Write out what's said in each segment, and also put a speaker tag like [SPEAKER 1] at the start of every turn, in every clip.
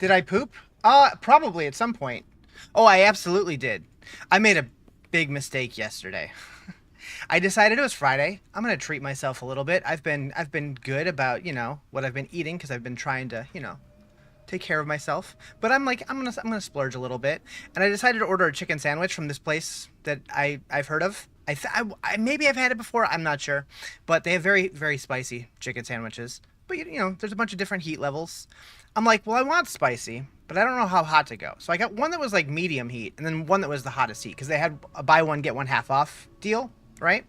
[SPEAKER 1] Did I poop? Probably at some point. Oh, I absolutely did. I made a big mistake yesterday. I decided it was Friday. I'm gonna treat myself a little bit. I've been good about, what I've been eating because I've been trying to, take care of myself. But I'm like, I'm gonna splurge a little bit, and I decided to order a chicken sandwich from this place that I've heard of. Maybe I've had it before. I'm not sure, but they have very very spicy chicken sandwiches. But there's a bunch of different heat levels. I'm like, well, I want spicy, but I don't know how hot to go. So I got one that was like medium heat, and then one that was the hottest heat because they had a buy one get one half off deal, right?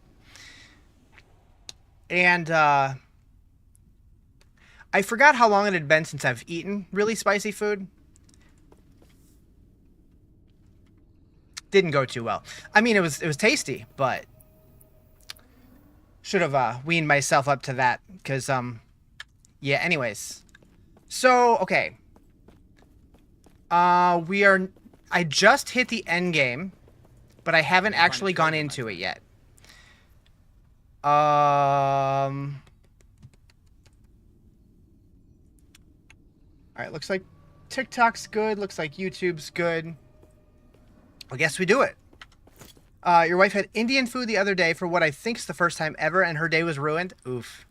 [SPEAKER 1] And I forgot how long it had been since I've eaten really spicy food. Didn't go too well. I mean, it was tasty, but should have weaned myself up to that because yeah. Anyways, so okay, we are. I just hit the end game, but I haven't actually gone into it yet. All right, looks like TikTok's good. Looks like YouTube's good. I guess we do it. Your wife had Indian food the other day for what I think is the first time ever, and her day was ruined. Oof.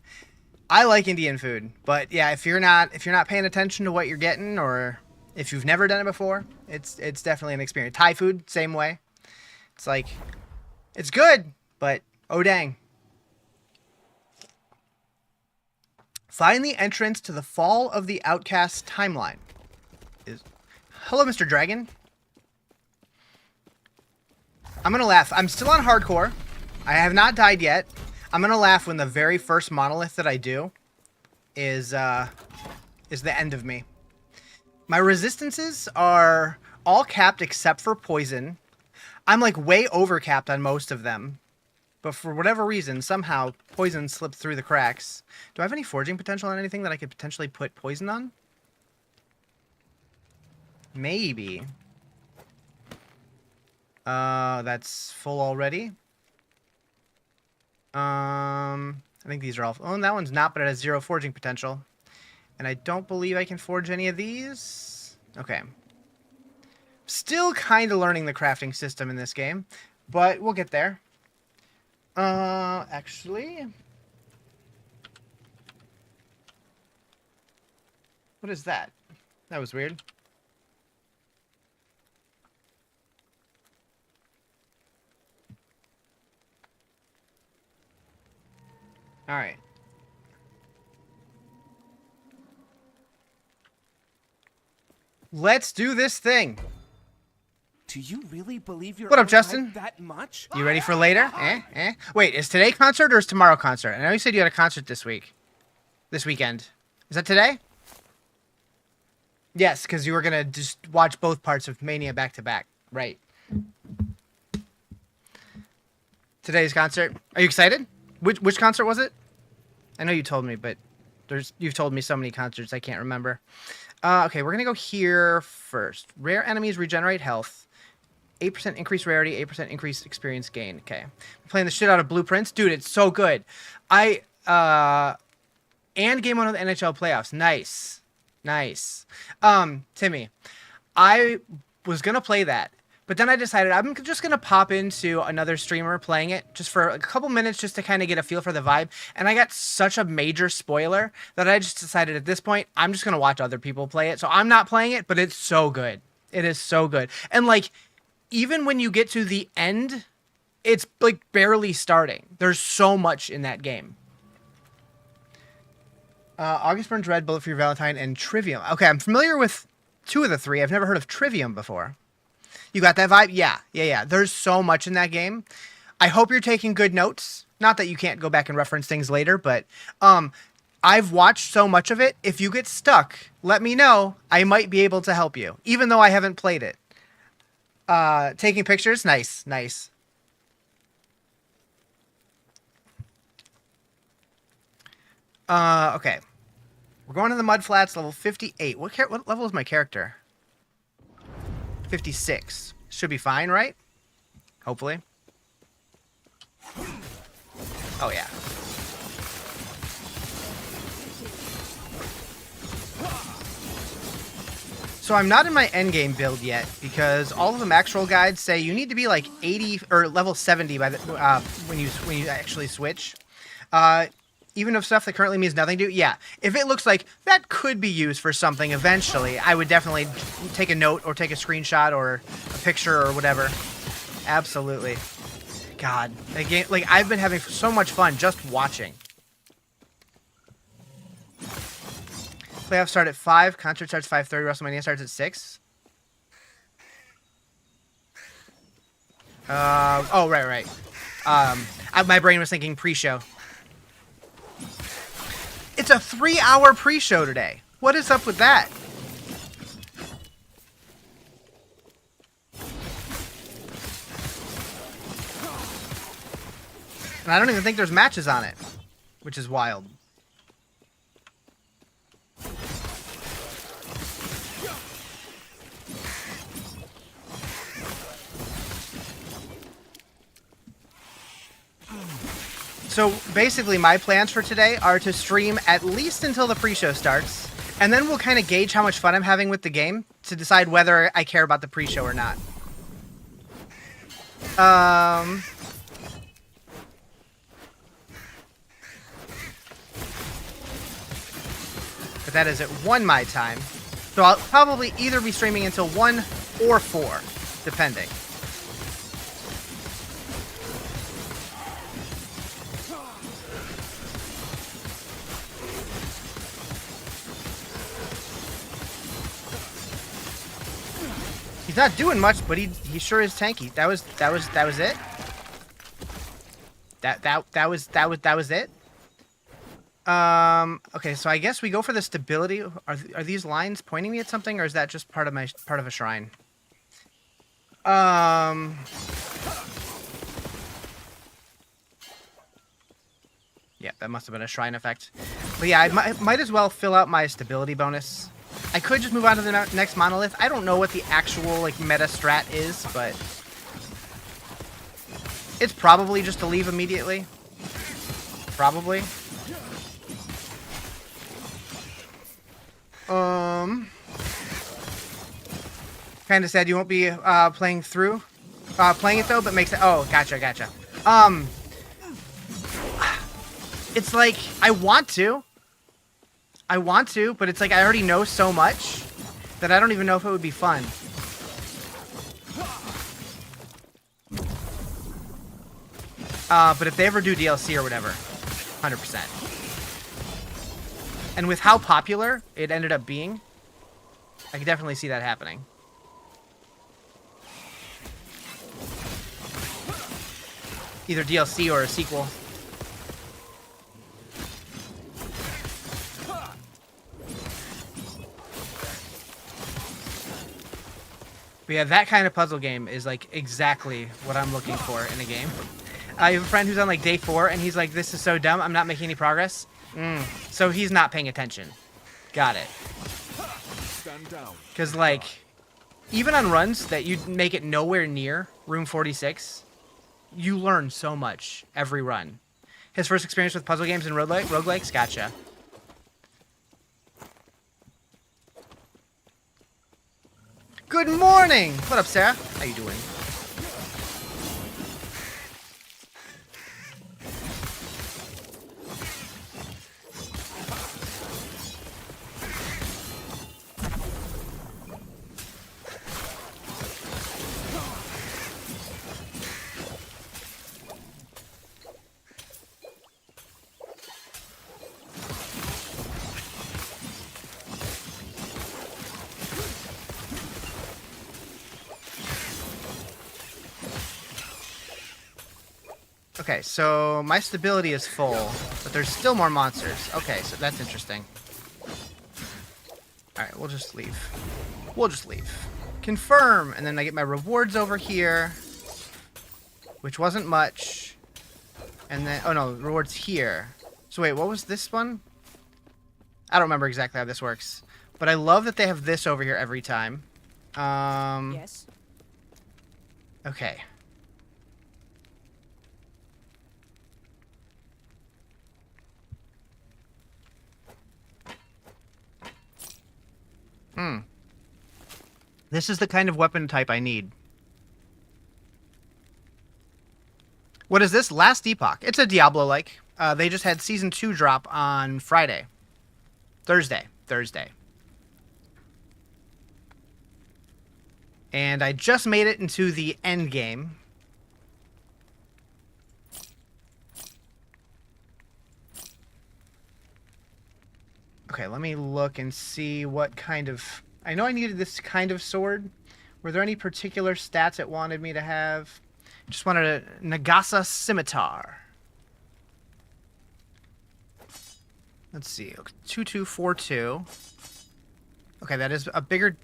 [SPEAKER 1] I like Indian food, but yeah, if you're not paying attention to what you're getting, or if you've never done it before, it's definitely an experience. Thai food, same way. It's like, it's good, but oh dang. Find the entrance to the Fall of the Outcast timeline. Hello, Mr. Dragon. I'm gonna laugh. I'm still on hardcore. I have not died yet. I'm gonna laugh when the very first monolith that I do is the end of me. My resistances are all capped except for poison. I'm like way over capped on most of them. But for whatever reason, somehow, poison slipped through the cracks. Do I have any forging potential on anything that I could potentially put poison on? Maybe. That's full already. I think these are all... Oh, and that one's not, but it has 0 forging potential. And I don't believe I can forge any of these. Okay. Still kind of learning the crafting system in this game, but we'll get there. Actually... What is that? That was weird. Alright. Let's do this thing.
[SPEAKER 2] Do you really believe you're
[SPEAKER 1] What up, Justin?
[SPEAKER 2] that much?
[SPEAKER 1] You ready for later? Wait, is today concert or is tomorrow concert? I know you said you had a concert this week. This weekend. Is that today? Yes, because you were going to just watch both parts of Mania back to back. Right. Today's concert. Are you excited? Which concert was it? I know you told me, but you've told me so many concerts I can't remember. Okay, we're going to go here first. Rare enemies regenerate health. 8% increased rarity, 8% increased experience gain. Okay. I'm playing the shit out of Blueprints. Dude, it's so good. And game 1 of the NHL playoffs. Nice. Nice. Timmy, I was going to play that, but then I decided I'm just going to pop into another streamer playing it just for a couple minutes just to kind of get a feel for the vibe. And I got such a major spoiler that I just decided at this point, I'm just going to watch other people play it. So I'm not playing it, but it's so good. It is so good. And like, even when you get to the end, it's like barely starting. There's so much in that game. August Burns Red, Bullet for Your Valentine, and Trivium. Okay, I'm familiar with 2 of the 3. I've never heard of Trivium before. You got that vibe? Yeah. There's so much in that game. I hope you're taking good notes. Not that you can't go back and reference things later, but I've watched so much of it. If you get stuck, let me know. I might be able to help you, even though I haven't played it. Taking pictures? Nice. Okay. We're going to the Mud Flats, level 58. What level is my character? 56. Should be fine, right? Hopefully. Oh, yeah. So I'm not in my endgame build yet because all of the max roll guides say you need to be like 80 or level 70 by the when you actually switch. Even if stuff that currently means nothing to you, yeah. If it looks like that could be used for something eventually, I would definitely take a note or take a screenshot or a picture or whatever. Absolutely. God, again, like I've been having so much fun just watching. Playoffs start at 5. Concert starts 5:30. WrestleMania starts at 6. Oh, right. My brain was thinking pre-show. It's a 3-hour pre-show today. What is up with that? And I don't even think there's matches on it, which is wild. So basically my plans for today are to stream at least until the pre-show starts, and then we'll kind of gauge how much fun I'm having with the game to decide whether I care about the pre-show or not. But that is at 1 my time. So I'll probably either be streaming until 1 or 4, depending. He's not doing much, but he sure is tanky. That was it. That was it. Okay, so I guess we go for the stability. Are these lines pointing me at something, or is that just part of a shrine? Yeah, that must have been a shrine effect. But yeah, I might as well fill out my stability bonus. I could just move on to the next monolith. I don't know what the actual like meta strat is, but it's probably just to leave immediately. Probably. Kind of sad you won't be playing it though, but makes it. Oh, gotcha. It's like I want to, but it's like I already know so much that I don't even know if it would be fun. But if they ever do DLC or whatever, 100%. And with how popular it ended up being, I could definitely see that happening. Either DLC or a sequel. But yeah, that kind of puzzle game is like exactly what I'm looking for in a game. I have a friend who's on like day 4 and he's like, this is so dumb, I'm not making any progress. So he's not paying attention. Got it. Because like, even on runs that you make it nowhere near room 46, you learn so much every run. His first experience with puzzle games and roguelikes, gotcha. Good morning! What up, Sarah? How you doing? Okay, so my stability is full, but there's still more monsters. Okay, so that's interesting. Alright, we'll just leave. Confirm, and then I get my rewards over here, which wasn't much. And then, oh no, rewards here. So wait, what was this one? I don't remember exactly how this works. But I love that they have this over here every time.
[SPEAKER 3] Yes.
[SPEAKER 1] Okay. This is the kind of weapon type I need. What is this? Last Epoch. It's a Diablo-like. They just had Season 2 drop on Friday. Thursday. And I just made it into the Endgame. Okay, let me look and see what kind of... I know I needed this kind of sword. Were there any particular stats it wanted me to have? Just wanted a Nagasa Scimitar. Let's see. 2242. Okay, that is a bigger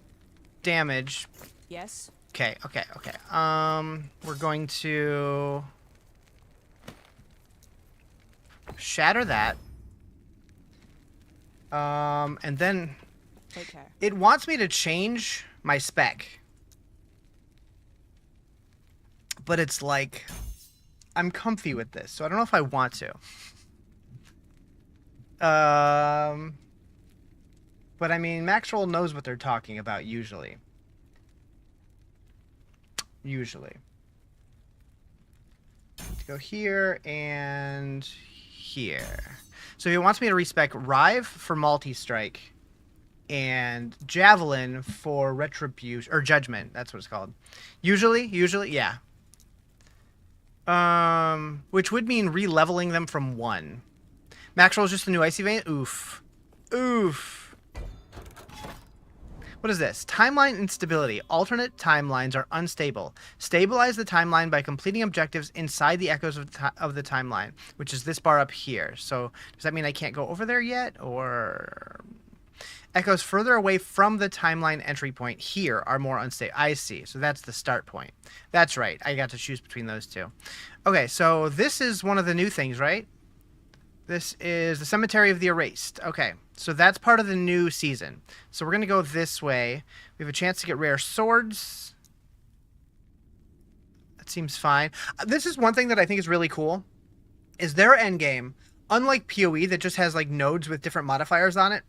[SPEAKER 1] damage.
[SPEAKER 3] Yes.
[SPEAKER 1] Okay. We're going to shatter that. And then
[SPEAKER 3] Take care.
[SPEAKER 1] it wants me to change my spec. But it's like, I'm comfy with this, so I don't know if I want to. But I mean, Maxwell knows what they're talking about usually. Go here and here. So he wants me to respec Rive for multi-strike and Javelin for retribution or judgment. That's what it's called. Usually, yeah. Which would mean re-leveling them from 1. Maxwell's just a new Icy Vein. Oof. What is this? Timeline instability. Alternate timelines are unstable. Stabilize the timeline by completing objectives inside the echoes of the timeline, which is this bar up here. So does that mean I can't go over there yet? Or echoes further away from the timeline entry point here are more unstable. I see. So that's the start point. That's right. I got to choose between those two. Okay, so this is one of the new things, right? This is the Cemetery of the Erased. Okay, so that's part of the new season. So we're going to go this way. We have a chance to get rare swords. That seems fine. This is one thing that I think is really cool. Is their endgame, unlike PoE that just has like nodes with different modifiers on it,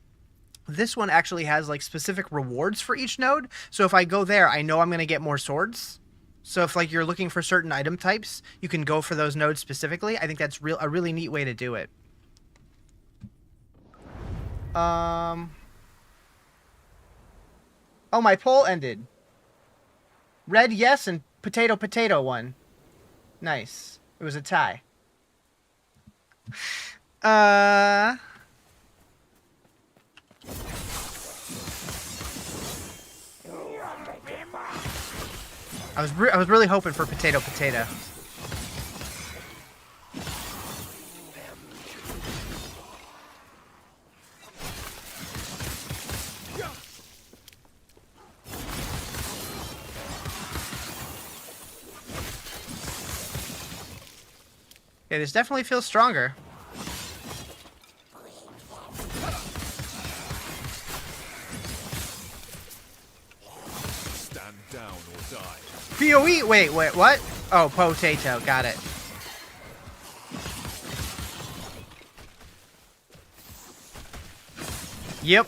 [SPEAKER 1] this one actually has like specific rewards for each node. So if I go there, I know I'm going to get more swords. So if like you're looking for certain item types, you can go for those nodes specifically. I think that's a really neat way to do it. Oh, my poll ended. Red, yes, and potato won. Nice. It was a tie. I was really hoping for potato. Yeah, this definitely feels stronger.
[SPEAKER 4] Stand down or die.
[SPEAKER 1] PoE? Wait, what? Oh, potato. Got it. Yep.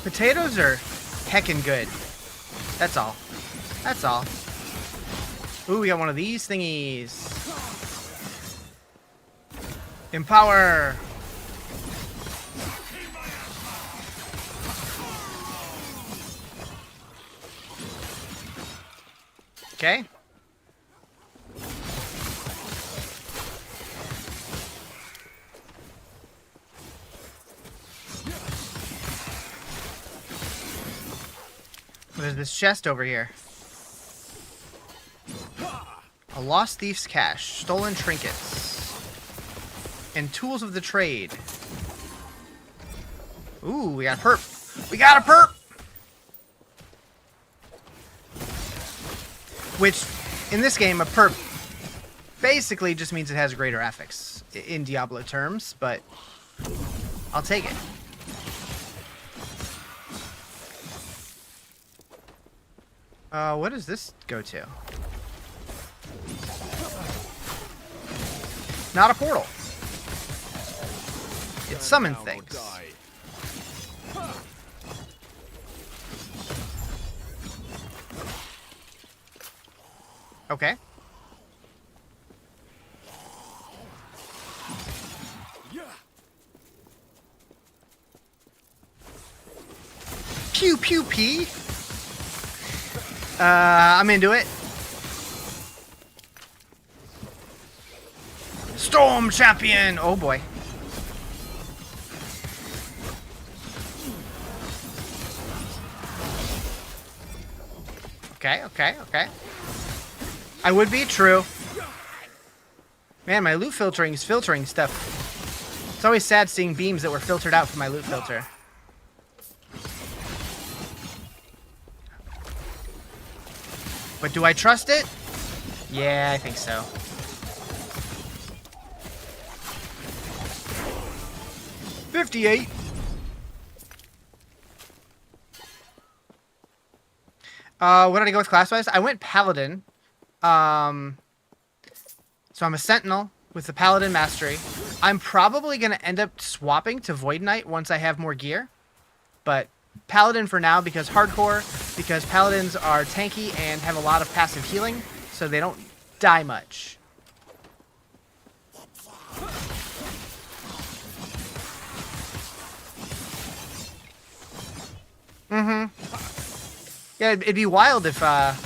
[SPEAKER 1] Potatoes are heckin' good. That's all. Ooh, we got one of these thingies. Empower. Okay. There's this chest over here. A lost thief's cache, stolen trinkets, and tools of the trade. Ooh, we got a perp. We got a perp! Which, in this game, a perp basically just means it has greater affix in Diablo terms, but I'll take it. What does this go to? Not a portal. It summoned things. Okay. Pew pew pee. I'm into it. Storm champion. Oh boy. Okay, okay, okay. I would be true. Man, my loot filtering is filtering stuff. It's always sad seeing beams that were filtered out from my loot filter. But do I trust it? Yeah, I think so. $58. What did I go with class-wise? I went Paladin. So I'm a Sentinel with the Paladin Mastery. I'm probably going to end up swapping to Void Knight once I have more gear. But Paladin for now because hardcore, because Paladins are tanky and have a lot of passive healing, so they don't die much. Yeah, it'd be wild if a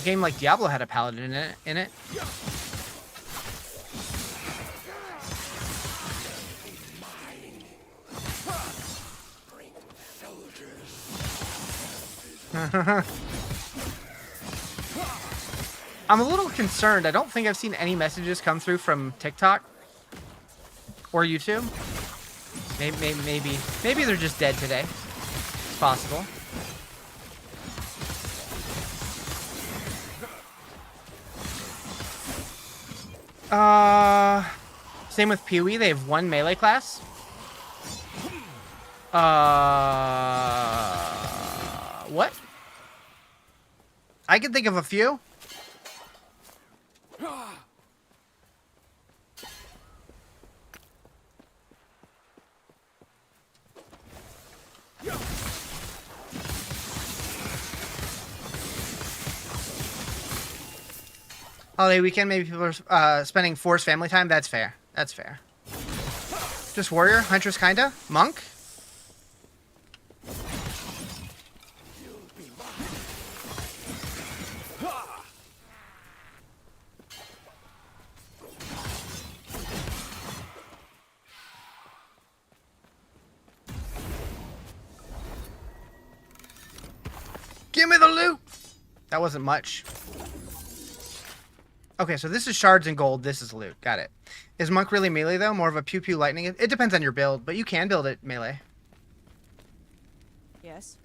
[SPEAKER 1] game like Diablo had a Paladin in it. I'm a little concerned. I don't think I've seen any messages come through from TikTok or YouTube. Maybe they're just dead today. It's possible. Same with PoE. They have one melee class. What? I can think of a few. Holiday weekend, maybe people are spending forced family time. That's fair. That's fair. Just warrior, huntress, kinda, monk. Give me the loot. That wasn't much. Okay, so this is shards and gold. This is loot. Got it. Is monk really melee, though? More of a pew-pew lightning? It depends on your build, but you can build it melee.
[SPEAKER 3] Yes.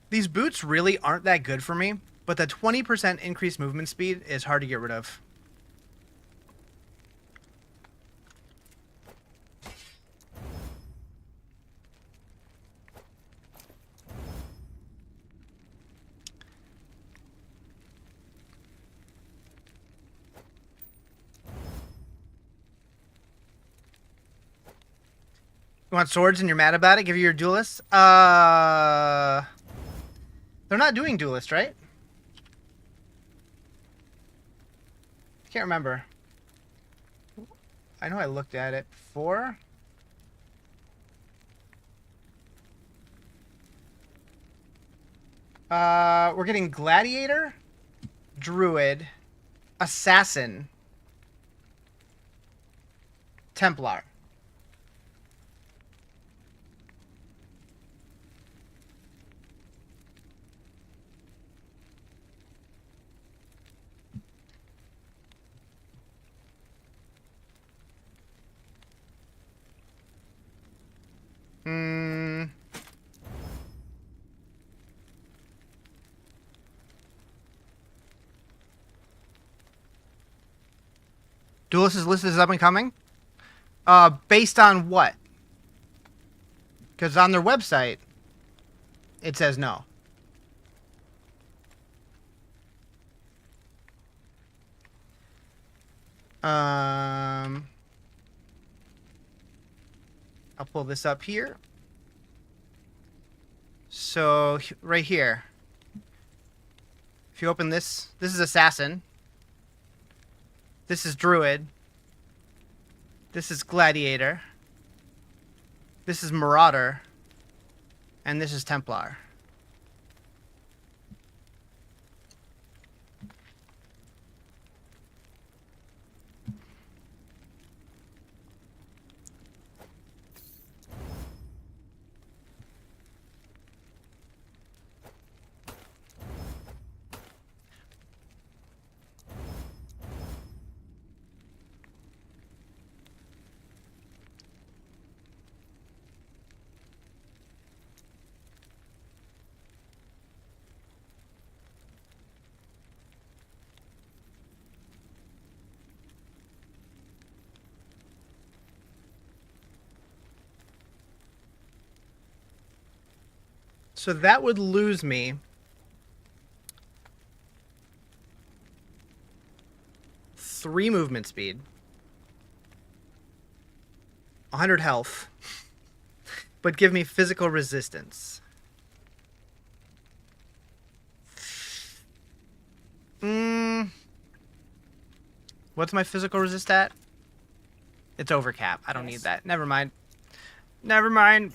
[SPEAKER 1] These boots really aren't that good for me, but the 20% increased movement speed is hard to get rid of. You want swords and you're mad about it? Give you your duelist? They're not doing duelist, right? I can't remember. I know I looked at it before. We're getting Gladiator, Druid, Assassin, Templar. Duelist's list is up and coming? Based on what? Because on their website, It says no. I'll pull this up here. So right here, if you open this, this is Assassin. This is Druid. This is Gladiator. This is Marauder. And this is Templar. So that would lose me 3 movement speed, 100 health, but give me physical resistance. What's my physical resist at? It's overcap. I don't need that. Never mind. Never mind.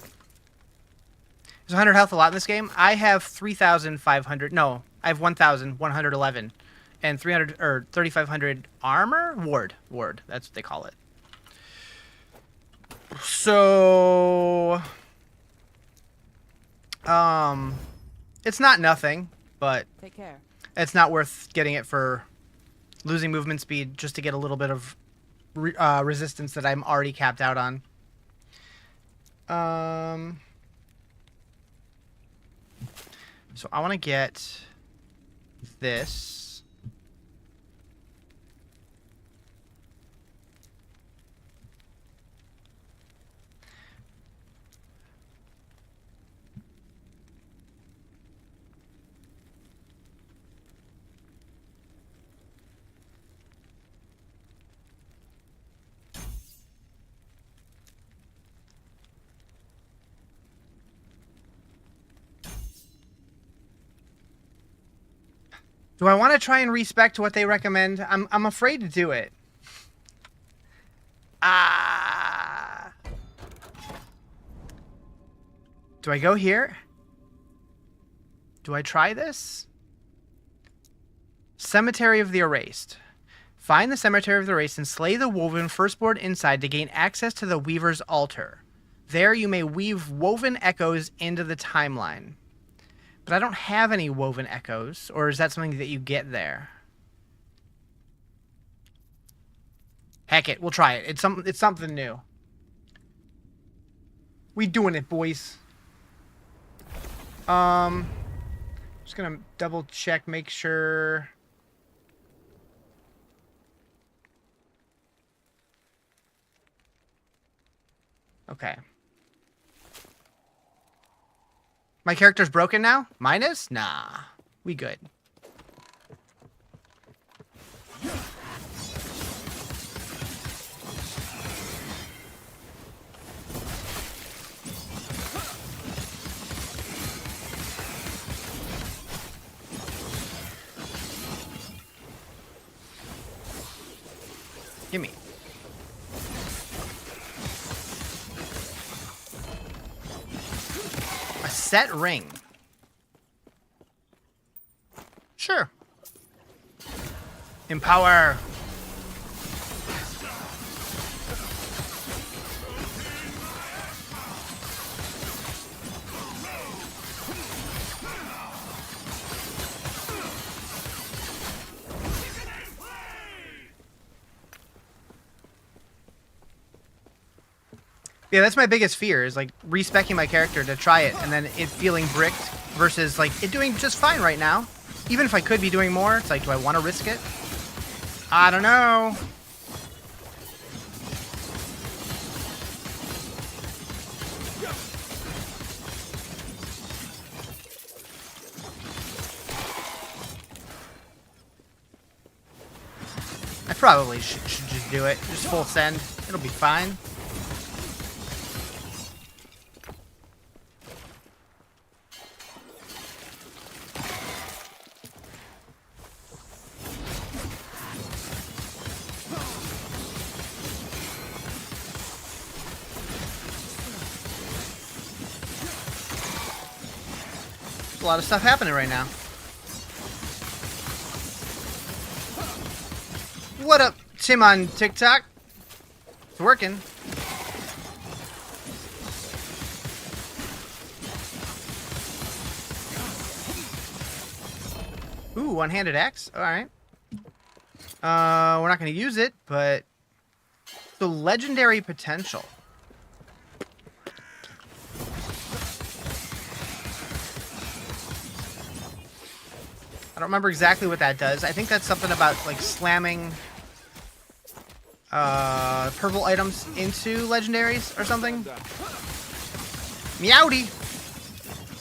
[SPEAKER 1] Is 100 health a lot in this game? I have 3,500. No, I have 1,111 and 300 or 3,500 armor. Ward. That's what they call it. So, it's not nothing, but
[SPEAKER 3] Take care.
[SPEAKER 1] it's not worth getting it for losing movement speed just to get a little bit of resistance that I'm already capped out on. So I want to get this. Do I want to try and respec to what they recommend? I'm afraid to do it. Do I go here? Do I try this? Cemetery of the Erased. Find the Cemetery of the Erased and slay the woven firstborn inside to gain access to the Weaver's altar. There you may weave woven echoes into the timeline. But I don't have any woven echoes, or is that something that you get there? Heck it, we'll try it. It's something new. We doing it, boys. Just gonna double check, make sure. Okay. My character's broken now? Mine is? Nah. We good. Gimme. A set ring. Sure. Empower. Yeah, that's my biggest fear, is like respecking my character to try it and then it feeling bricked versus like it doing just fine right now. Even if I could be doing more, it's like, do I want to risk it? I don't know. Probably should just do it. Just full send. It'll be fine. There's a lot of stuff happening right now. What up, Tim on TikTok? It's working. Ooh, one-handed axe. All right. We're not going to use it, but the legendary potential. I don't remember exactly what that does. I think that's something about like slamming purple items into legendaries or something. Meowdy.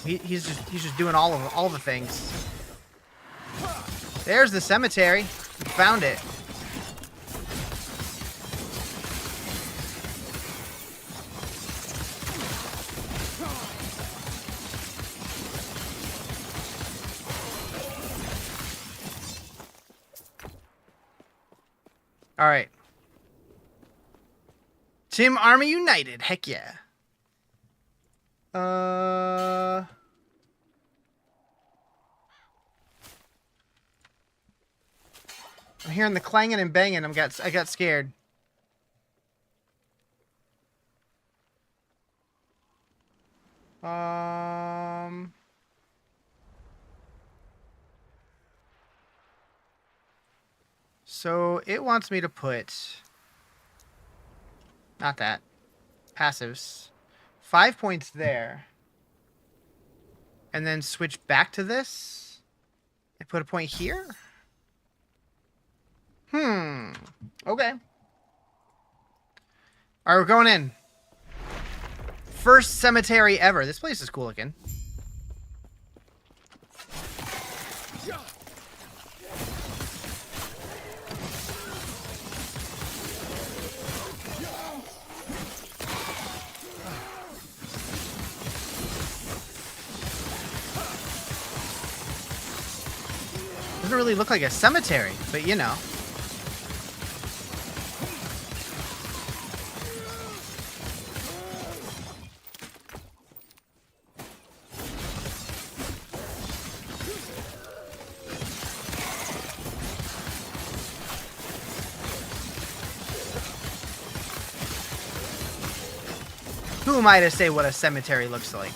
[SPEAKER 1] He's just doing all the things. There's the cemetery. We found it. All right. Team Army United. Heck yeah. I'm hearing the clanging and banging. I got scared. So it wants me to put, not that, passives, 5 points there, and then switch back to this and put a point here. Okay. All right, we're going in. First cemetery ever. This place is cool looking. Doesn't really look like a cemetery, but you know. Who am I to say what a cemetery looks like?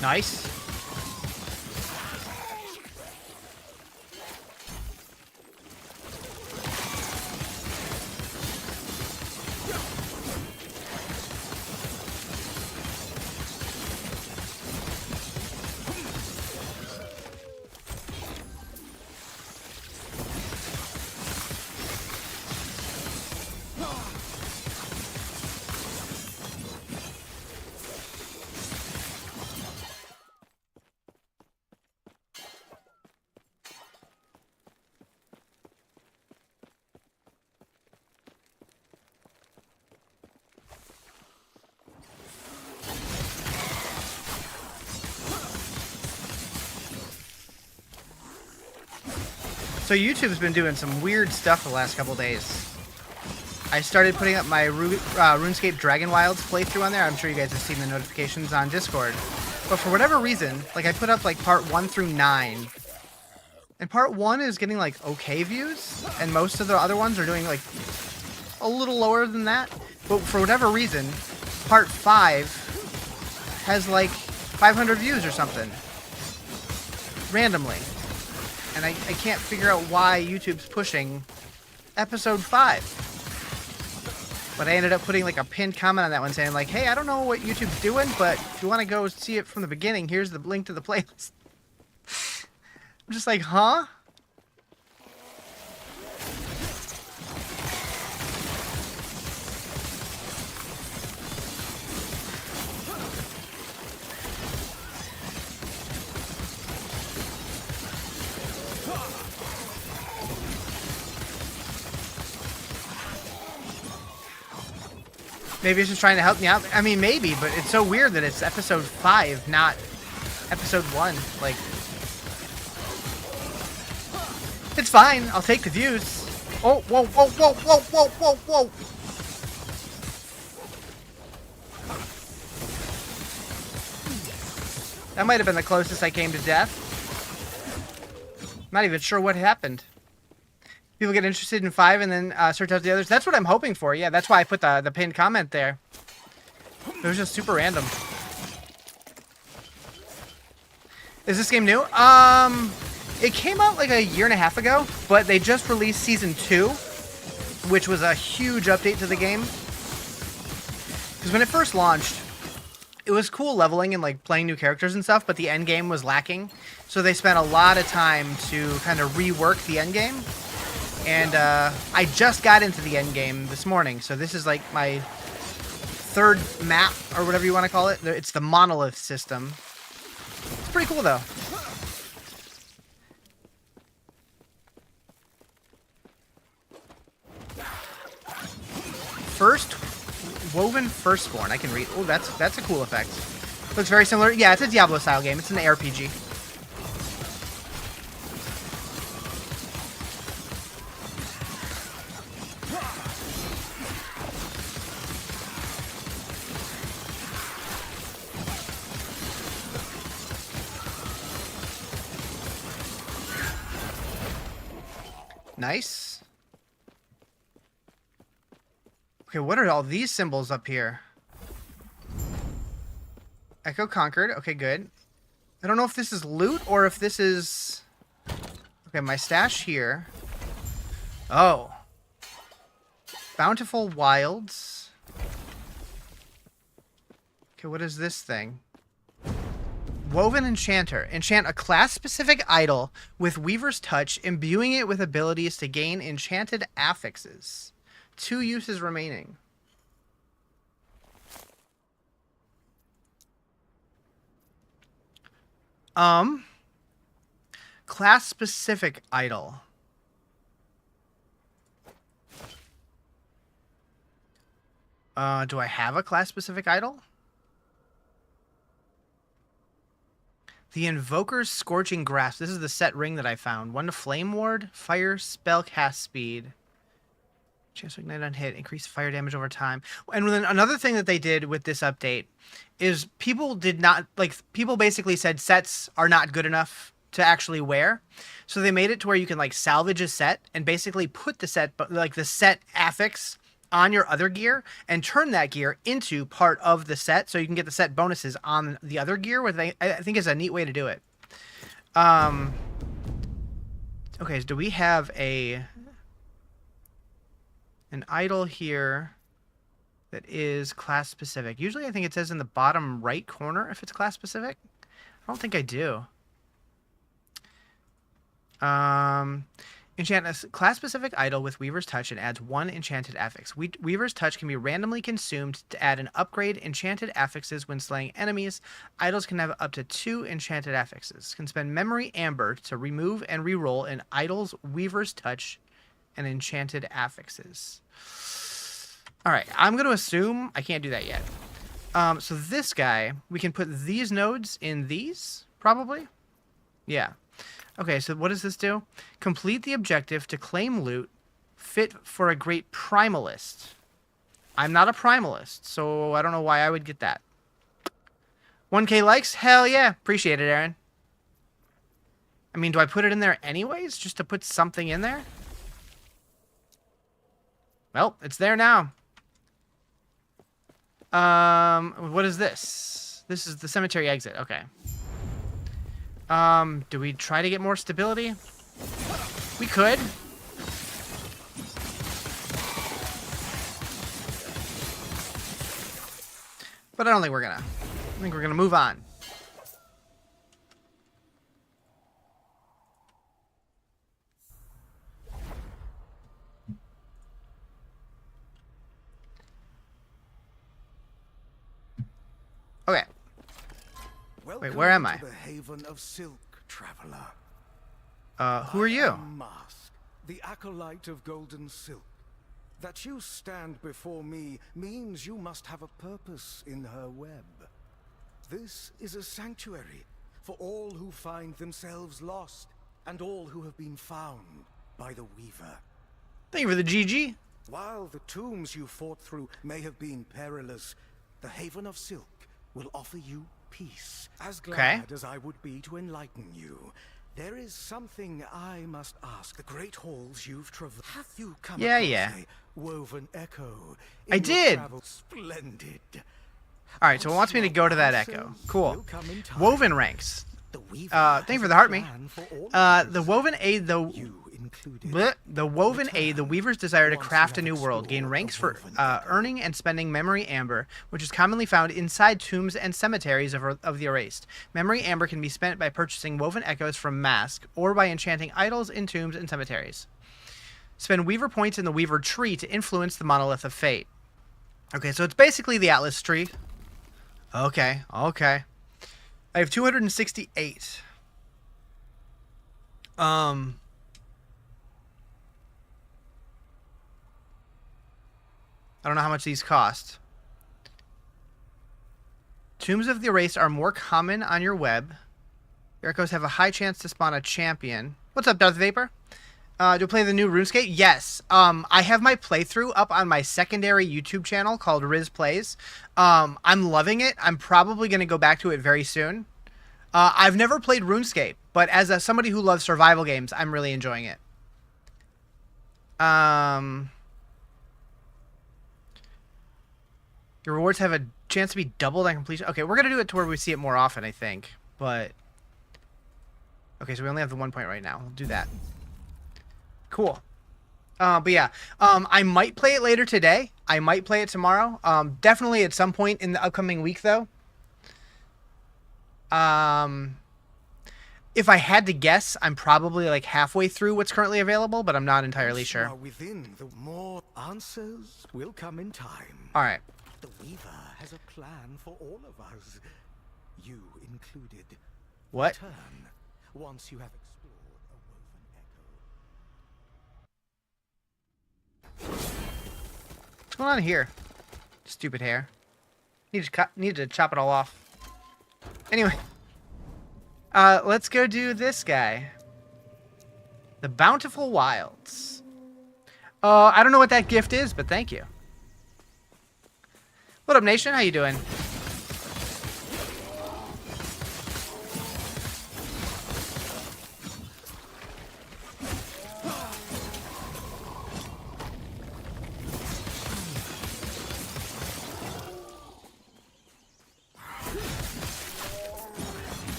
[SPEAKER 1] Nice. So YouTube's been doing some weird stuff the last couple days. I started putting up my RuneScape Dragon Wilds playthrough on there. I'm sure you guys have seen the notifications on Discord. But for whatever reason, like I put up like part 1 through 9. And part 1 is getting like okay views. And most of the other ones are doing like a little lower than that. But for whatever reason, part 5 has like 500 views or something. Randomly. And I can't figure out why YouTube's pushing episode 5. But I ended up putting like a pinned comment on that one saying like, hey, I don't know what YouTube's doing, but if you want to go see it from the beginning, here's the link to the playlist. I'm just like, huh? Maybe it's just trying to help me out. I mean, maybe, but it's so weird that it's episode 5, not episode 1. Like, it's fine. I'll take the views. Oh, whoa, whoa, whoa, whoa, whoa, whoa, whoa. That might have been the closest I came to death. Not even sure what happened. People get interested in 5 and then search out the others. That's what I'm hoping for. Yeah, that's why I put the pinned comment there. It was just super random. Is this game new? It came out like a year and a half ago, but they just released Season 2, which was a huge update to the game. Because when it first launched, it was cool leveling and like playing new characters and stuff, but the end game was lacking. So they spent a lot of time to kind of rework the end game. And I just got into the end game this morning, so this is like my 3rd map, or whatever you want to call it. It's the Monolith system. It's pretty cool, though. Woven Firstborn. I can read. Oh, that's a cool effect. Looks very similar. Yeah, it's a Diablo-style game. It's an ARPG. Nice. Okay, what are all these symbols up here? Echo conquered. Okay, good. I don't know if this is loot or if this is... Okay, my stash here. Oh. Bountiful Wilds. Okay, what is this thing? Woven Enchanter. Enchant a class-specific idol with Weaver's Touch, imbuing it with abilities to gain enchanted affixes. 2 uses remaining. Class-specific idol. Do I have a class-specific idol? The Invoker's Scorching Grasp. This is the set ring that I found. 1 to Flame Ward, Fire Spell Cast Speed. Chance to ignite on hit, increase fire damage over time. And then another thing that they did with this update is people basically said sets are not good enough to actually wear. So they made it to where you can like salvage a set and basically put the set, like the set affix on your other gear and turn that gear into part of the set so you can get the set bonuses on the other gear, which I think is a neat way to do it. Okay, so do we have an idol here that is class specific? Usually I think it says in the bottom right corner if it's class specific. I don't think I do. Enchant a class-specific idol with Weaver's Touch and adds 1 enchanted affix. Weaver's Touch can be randomly consumed to add an upgrade enchanted affixes when slaying enemies. Idols can have up to 2 enchanted affixes. Can spend Memory Amber to remove and reroll an idol's Weaver's Touch and enchanted affixes. Alright, I'm going to assume I can't do that yet. So this guy, we can put these nodes in these, probably? Yeah. Okay, so what does this do? Complete the objective to claim loot fit for a great primalist. I'm not a primalist, so I don't know why I would get that. 1K likes? Hell yeah. Appreciate it, Aaron. I mean, do I put it in there anyways? Just to put something in there? Well, it's there now. What is this? This is the cemetery exit. Okay. Do we try to get more stability? We could. But I don't think we're gonna. I think we're gonna move on. Okay. Wait, where am I?
[SPEAKER 4] To the haven of silk, traveler.
[SPEAKER 1] Who are you?
[SPEAKER 4] Mask, the acolyte of golden silk. That you stand before me means you must have a purpose in her web. This is a sanctuary for all who find themselves lost and all who have been found by the Weaver.
[SPEAKER 1] Thank you for the GG.
[SPEAKER 4] While the tombs you fought through may have been perilous, the haven of silk will offer you peace. As glad as I would be to enlighten you, there is something I must ask. The great halls you've traversed. Have you come across a woven echo?
[SPEAKER 1] I did.
[SPEAKER 4] Splendid.
[SPEAKER 1] All right, so it wants me to go to that echo. Cool. Woven ranks. Thank you for the heart me. The woven aid the woven aid the weaver's desire to craft a new world. Gain ranks for earning and spending memory amber, which is commonly found inside tombs and cemeteries of the erased. Memory amber can be spent by purchasing woven echoes from Mask or by enchanting idols in tombs and cemeteries. Spend weaver points in the weaver tree to influence the monolith of fate. Okay, so it's basically the Atlas tree. Okay. I have 268. I don't know how much these cost. Tombs of the Erased are more common on your web. Your echoes have a high chance to spawn a champion. What's up, Darth Vapor? Do I play the new RuneScape? Yes. I have my playthrough up on my secondary YouTube channel called Riz Plays. I'm loving it. I'm probably going to go back to it very soon. I've never played RuneScape, but as somebody who loves survival games, I'm really enjoying it. Your rewards have a chance to be doubled on completion. Okay, we're going to do it to where we see it more often, I think. But okay, so we only have the 1 point right now. We'll do that. Cool. But yeah, I might play it later today. I might play it tomorrow. Definitely at some point in the upcoming week, though. If I had to guess, I'm probably like halfway through what's currently available, but I'm not entirely sure.
[SPEAKER 4] Within the more answers will come in time.
[SPEAKER 1] All right.
[SPEAKER 4] The Weaver has a plan for all of us, you included.
[SPEAKER 1] What?
[SPEAKER 4] Return once you have explored a woven echo.
[SPEAKER 1] What's going on here? Stupid hair. Need to chop it all off. Anyway, let's go do this guy. The Bountiful Wilds. I don't know what that gift is, but thank you. What up, nation? How you doing?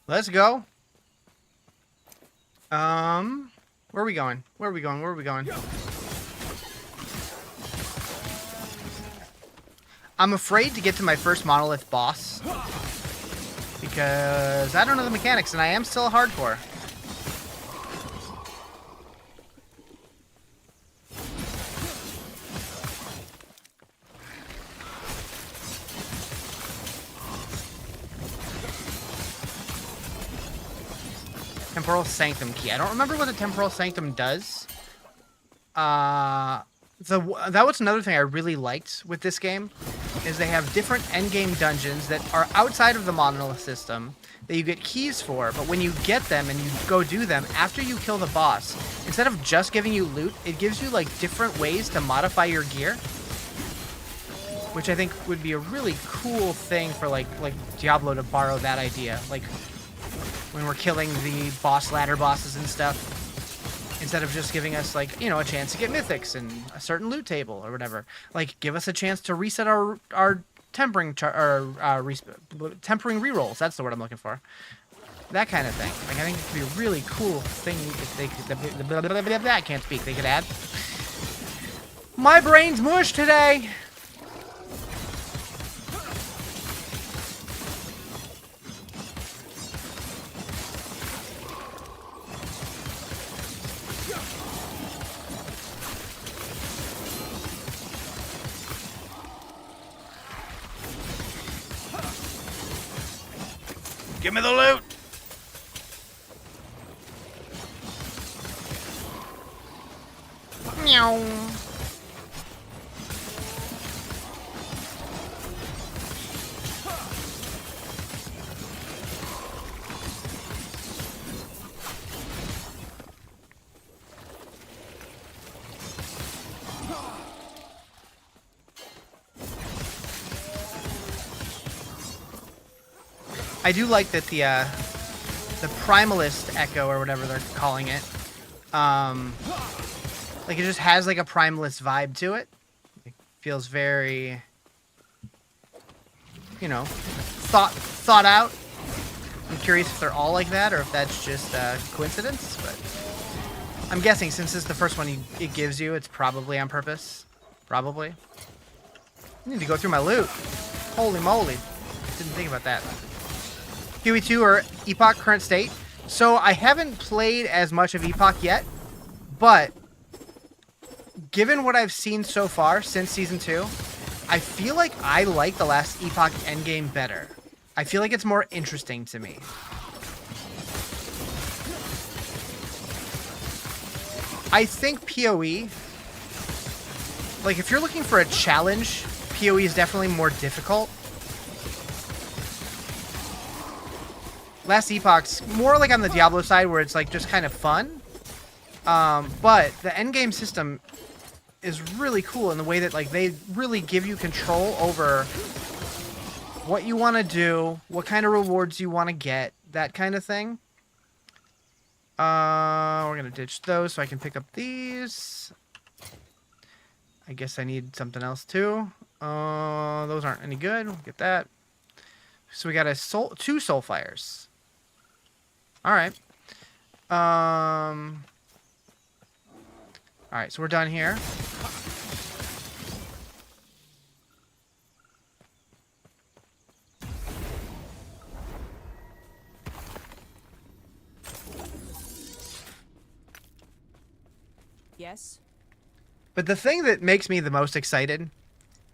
[SPEAKER 1] Let's go. Where are we going? Where are we going? Where are we going? I'm afraid to get to my first Monolith boss because I don't know the mechanics and I am still hardcore. Temporal Sanctum key. I don't remember what the Temporal Sanctum does. That was another thing I really liked with this game, is they have different endgame dungeons that are outside of the Monolith system that you get keys for, but when you get them and you go do them, after you kill the boss, instead of just giving you loot, it gives you like different ways to modify your gear, which I think would be a really cool thing for like Diablo to borrow that idea. Like when we're killing the ladder bosses and stuff, instead of just giving us like, a chance to get mythics and a certain loot table or whatever, like give us a chance to reset our tempering tempering rerolls. That's the word I'm looking for. That kind of thing. Like I think it could be a really cool thing if they could. I can't speak. They could add. My brain's mush today. Give me the loot! Meow. I do like that the Primalist Echo, or whatever they're calling it, like it just has like a Primalist vibe to it. It feels very, thought out. I'm curious if they're all like that, or if that's just a coincidence, but I'm guessing since this is the first one it gives you, it's probably on purpose. Probably. I need to go through my loot. Holy moly. Didn't think about that. Huey 2 or Epoch current state. So I haven't played as much of Epoch yet, but given what I've seen so far since Season 2, I feel like I like the Last Epoch endgame better. I feel like it's more interesting to me. I think PoE, like if you're looking for a challenge, PoE is definitely more difficult. Last Epoch's more like on the Diablo side where it's like just kind of fun. But the endgame system is really cool in the way that like they really give you control over what you want to do, what kind of rewards you want to get, that kind of thing. We're going to ditch those so I can pick up these. I guess I need something else too. Those aren't any good. We'll get that. So we got two soul fires. All right. All right, so we're done here.
[SPEAKER 3] Yes.
[SPEAKER 1] But the thing that makes me the most excited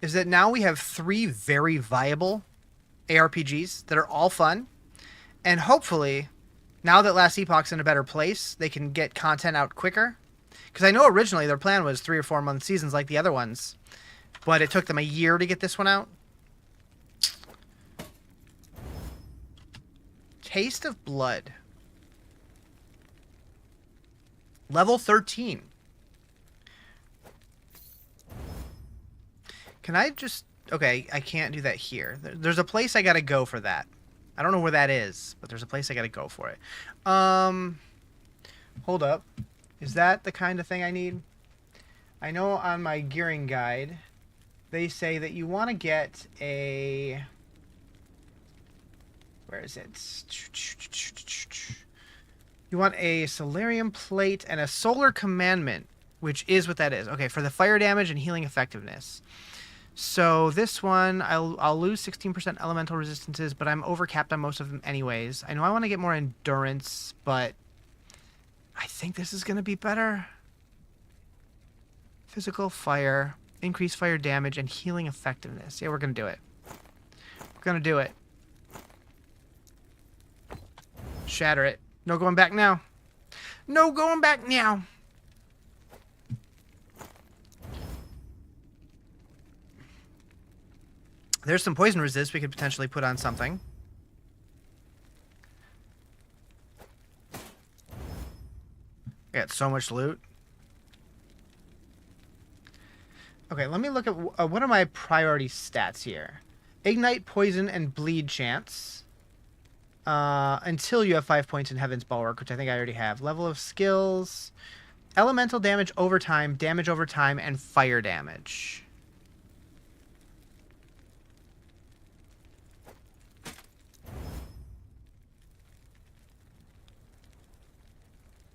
[SPEAKER 1] is that now we have 3 very viable ARPGs that are all fun, and hopefully, now that Last Epoch's in a better place, they can get content out quicker. Because I know originally their plan was 3 or 4 month seasons like the other ones, but it took them a year to get this one out. Taste of Blood. Level 13. Can I just... Okay, I can't do that here. There's a place I gotta go for that. I don't know where that is, but there's a place I gotta go for it. Hold up. Is that the kind of thing I need? I know on my gearing guide, they say that you want to get a... Where is it? You want a Solarium Plate and a Solar Commandment, which is what that is. Okay, for the fire damage and healing effectiveness. So this one, I'll lose 16% elemental resistances, but I'm overcapped on most of them anyways. I know I want to get more endurance, but I think this is going to be better. Physical fire, increased fire damage, and healing effectiveness. Yeah, we're going to do it. We're going to do it. Shatter it. No going back now. No going back now. There's some poison resist we could potentially put on something. I got so much loot. Okay, let me look at what are my priority stats here. Ignite, poison, and bleed chance. Until you have 5 points in Heaven's Bulwark, which I think I already have. Level of skills. Elemental damage over time, and fire damage.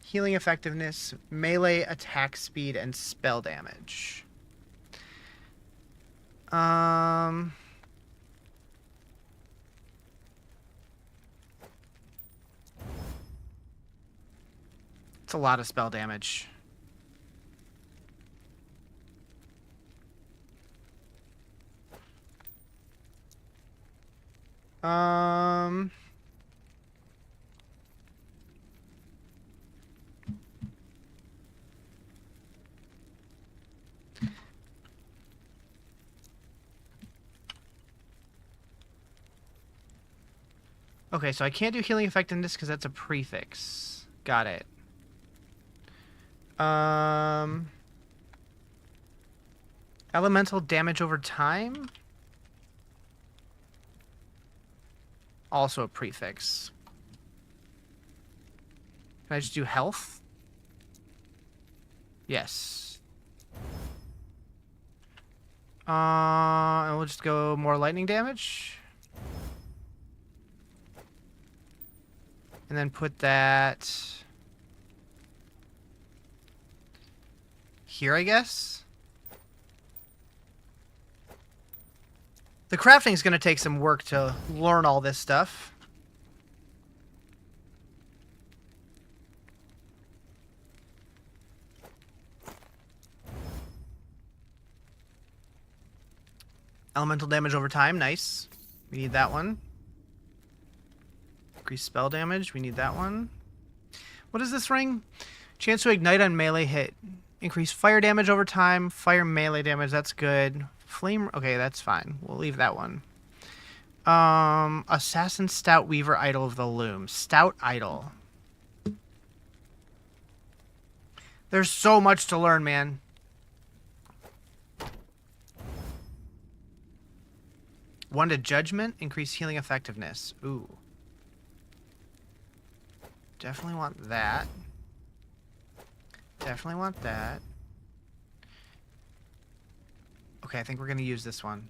[SPEAKER 1] Healing effectiveness, melee attack speed, and spell damage. It's a lot of spell damage. Okay, so I can't do healing effectiveness because that's a prefix. Got it. Elemental damage over time? Also a prefix. Can I just do health? Yes. And we'll just go more lightning damage. And then put that here, I guess. The crafting is going to take some work to learn all this stuff. Elemental damage over time, nice. We need that one. Increase spell damage, we need that one. What is this ring? Chance to ignite on melee hit. Increase fire damage over time, fire melee damage, that's good. Flame, okay, that's fine. We'll leave that one. Assassin Stout Weaver Idol of the Loom. Stout Idol. There's so much to learn, man. One to Judgment, increase healing effectiveness. Ooh. Definitely want that. Definitely want that. Okay, I think we're gonna use this one.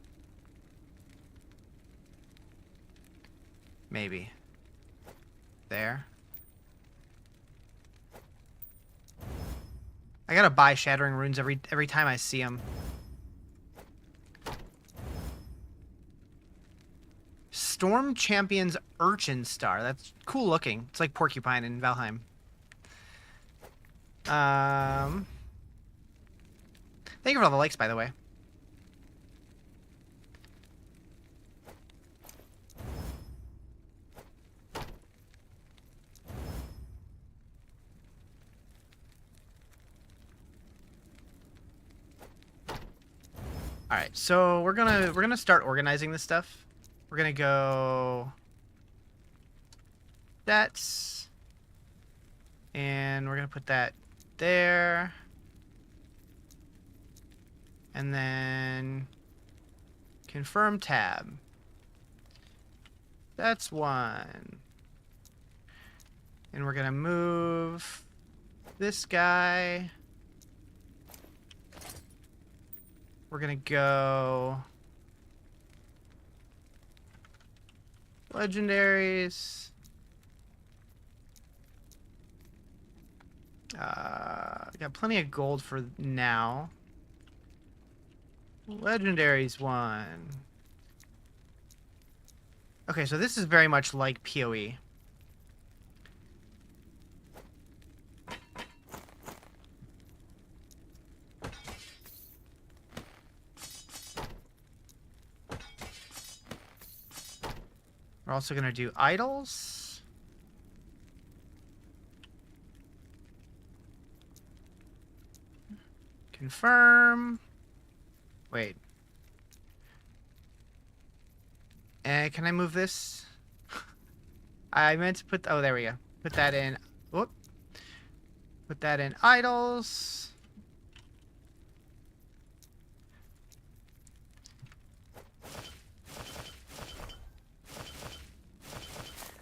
[SPEAKER 1] Maybe. There. I gotta buy Shattering Runes every time I see them. Storm Champion's Urchin Star. That's cool looking. It's like Porcupine in Valheim. Thank you for all the likes, by the way. All right, so we're gonna start organizing this stuff. We're gonna go that's, and we're gonna put that there, and then confirm tab. That's one, and we're gonna move this guy. We're gonna go legendaries. Got plenty of gold for now. Legendaries one. Okay, so this is very much like PoE. We're also going to do idols. Confirm. Wait. Can I move this? I meant to put... Oh, there we go. Put that in... Whoop. Put that in idols.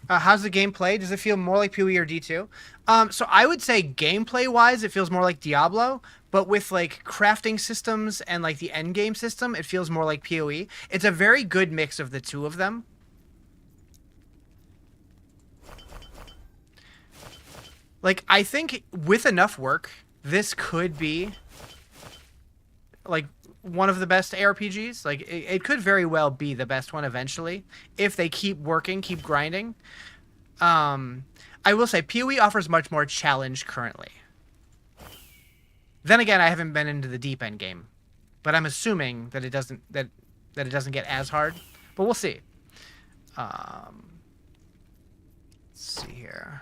[SPEAKER 1] How's the gameplay? Does it feel more like PoE or D2? So I would say gameplay-wise, it feels more like Diablo, but with like crafting systems and like the endgame system, it feels more like PoE. It's a very good mix of the two of them. Like, I think with enough work, this could be like one of the best ARPGs. Like, it could very well be the best one eventually if they keep working, keep grinding. I will say PoE offers much more challenge currently. Then again, I haven't been into the deep end game, but I'm assuming that it doesn't that it doesn't get as hard. But we'll see. Let's see here.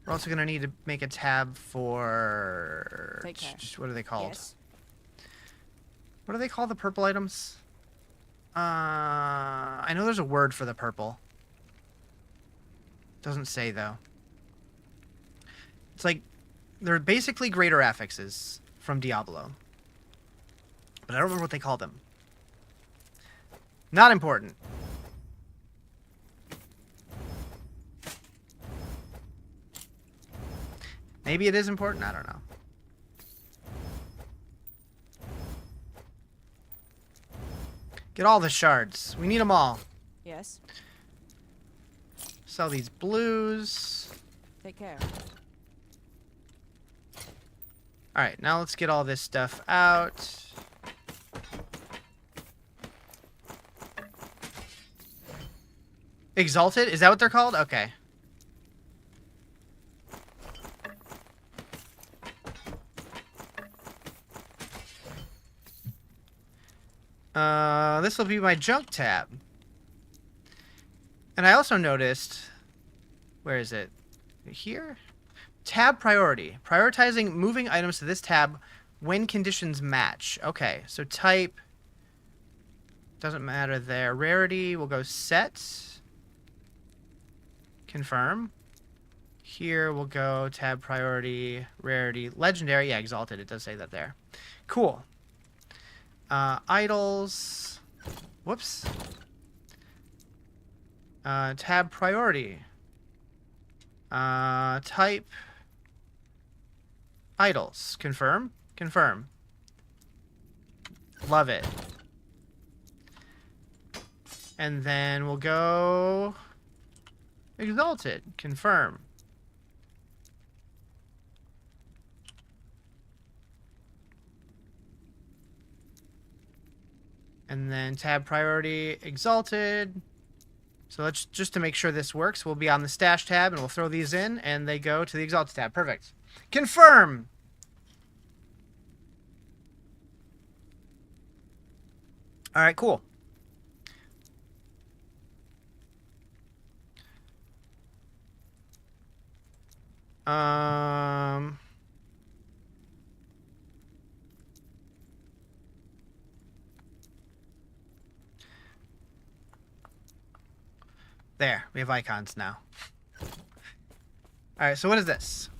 [SPEAKER 1] We're also going to need to make a tab for... What are they called?
[SPEAKER 3] Yes.
[SPEAKER 1] What do they call the purple items? I know there's a word for the purple. Doesn't say, though. It's like... They're basically greater affixes from Diablo. But I don't remember what they call them. Not important. Maybe it is important. I don't know. Get all the shards. We need them all.
[SPEAKER 3] Yes.
[SPEAKER 1] Sell these blues.
[SPEAKER 3] Take care.
[SPEAKER 1] Alright, now let's get all this stuff out. Exalted? Is that what they're called? Okay. This will be my junk tab. And I also noticed... Where is it? Here? Tab priority. Prioritizing moving items to this tab when conditions match. Okay, so type... Doesn't matter there. Rarity, we'll go set. Confirm. Here we'll go tab priority, rarity, legendary. Yeah, exalted. It does say that there. Cool. Idols. Whoops. Tab priority. Type. Idols. Confirm. Confirm. Love it. And then we'll go... Exalted. Confirm. And then tab priority, exalted. So let's, just to make sure this works, we'll be on the stash tab and we'll throw these in and they go to the exalted tab. Perfect. Confirm. All right, cool. There, we have icons now. Alright, so what is this?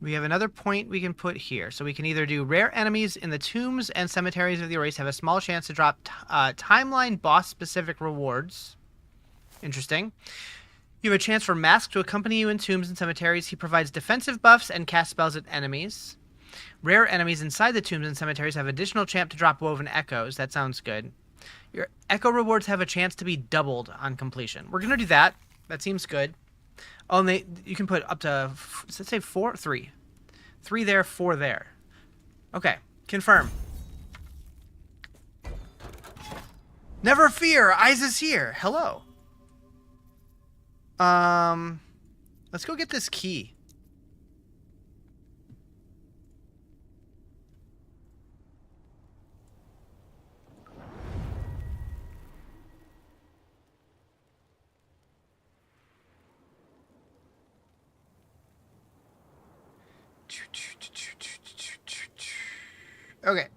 [SPEAKER 1] We have another point we can put here. So we can either do rare enemies in the tombs and cemeteries of the erased have a small chance to drop timeline boss-specific rewards. Interesting. You have a chance for Mask to accompany you in tombs and cemeteries. He provides defensive buffs and cast spells at enemies. Rare enemies inside the tombs and cemeteries have additional chance to drop Woven Echoes. That sounds good. Your Echo rewards have a chance to be doubled on completion. We're going to do that. That seems good. Oh, and you can put up to, does it say 4? 3. 3 there, 4 there. Okay, confirm. Never fear, Eyes is here. Hello. Let's go get this key. Okay.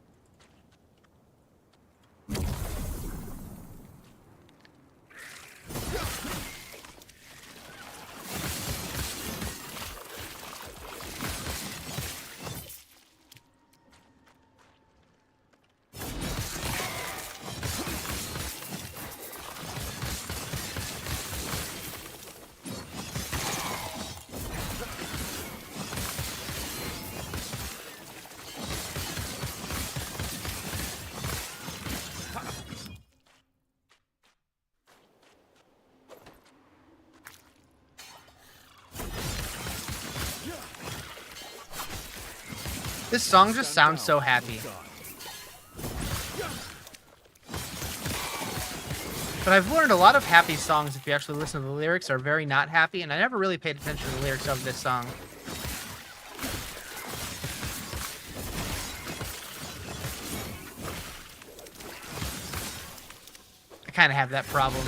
[SPEAKER 1] This song just sounds so happy. But I've learned a lot of happy songs, if you actually listen to the lyrics, are very not happy, and I never really paid attention to the lyrics of this song. I kind of have that problem.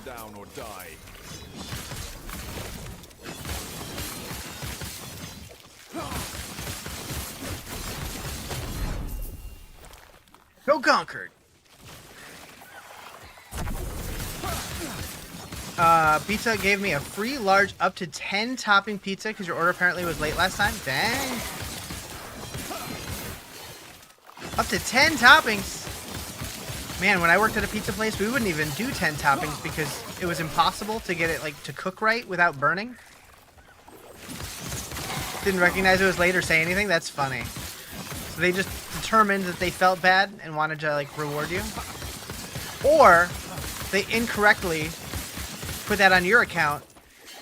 [SPEAKER 5] Down or die.
[SPEAKER 1] Go Conquered! Pizza gave me a free large up to 10 topping pizza because your order apparently was late last time. Dang. Up to 10 toppings. Man, when I worked at a pizza place, we wouldn't even do 10 toppings because it was impossible to get it like to cook right without burning. Didn't recognize it was late or say anything. That's funny. So they just determined that they felt bad and wanted to like reward you. Or they incorrectly put that on your account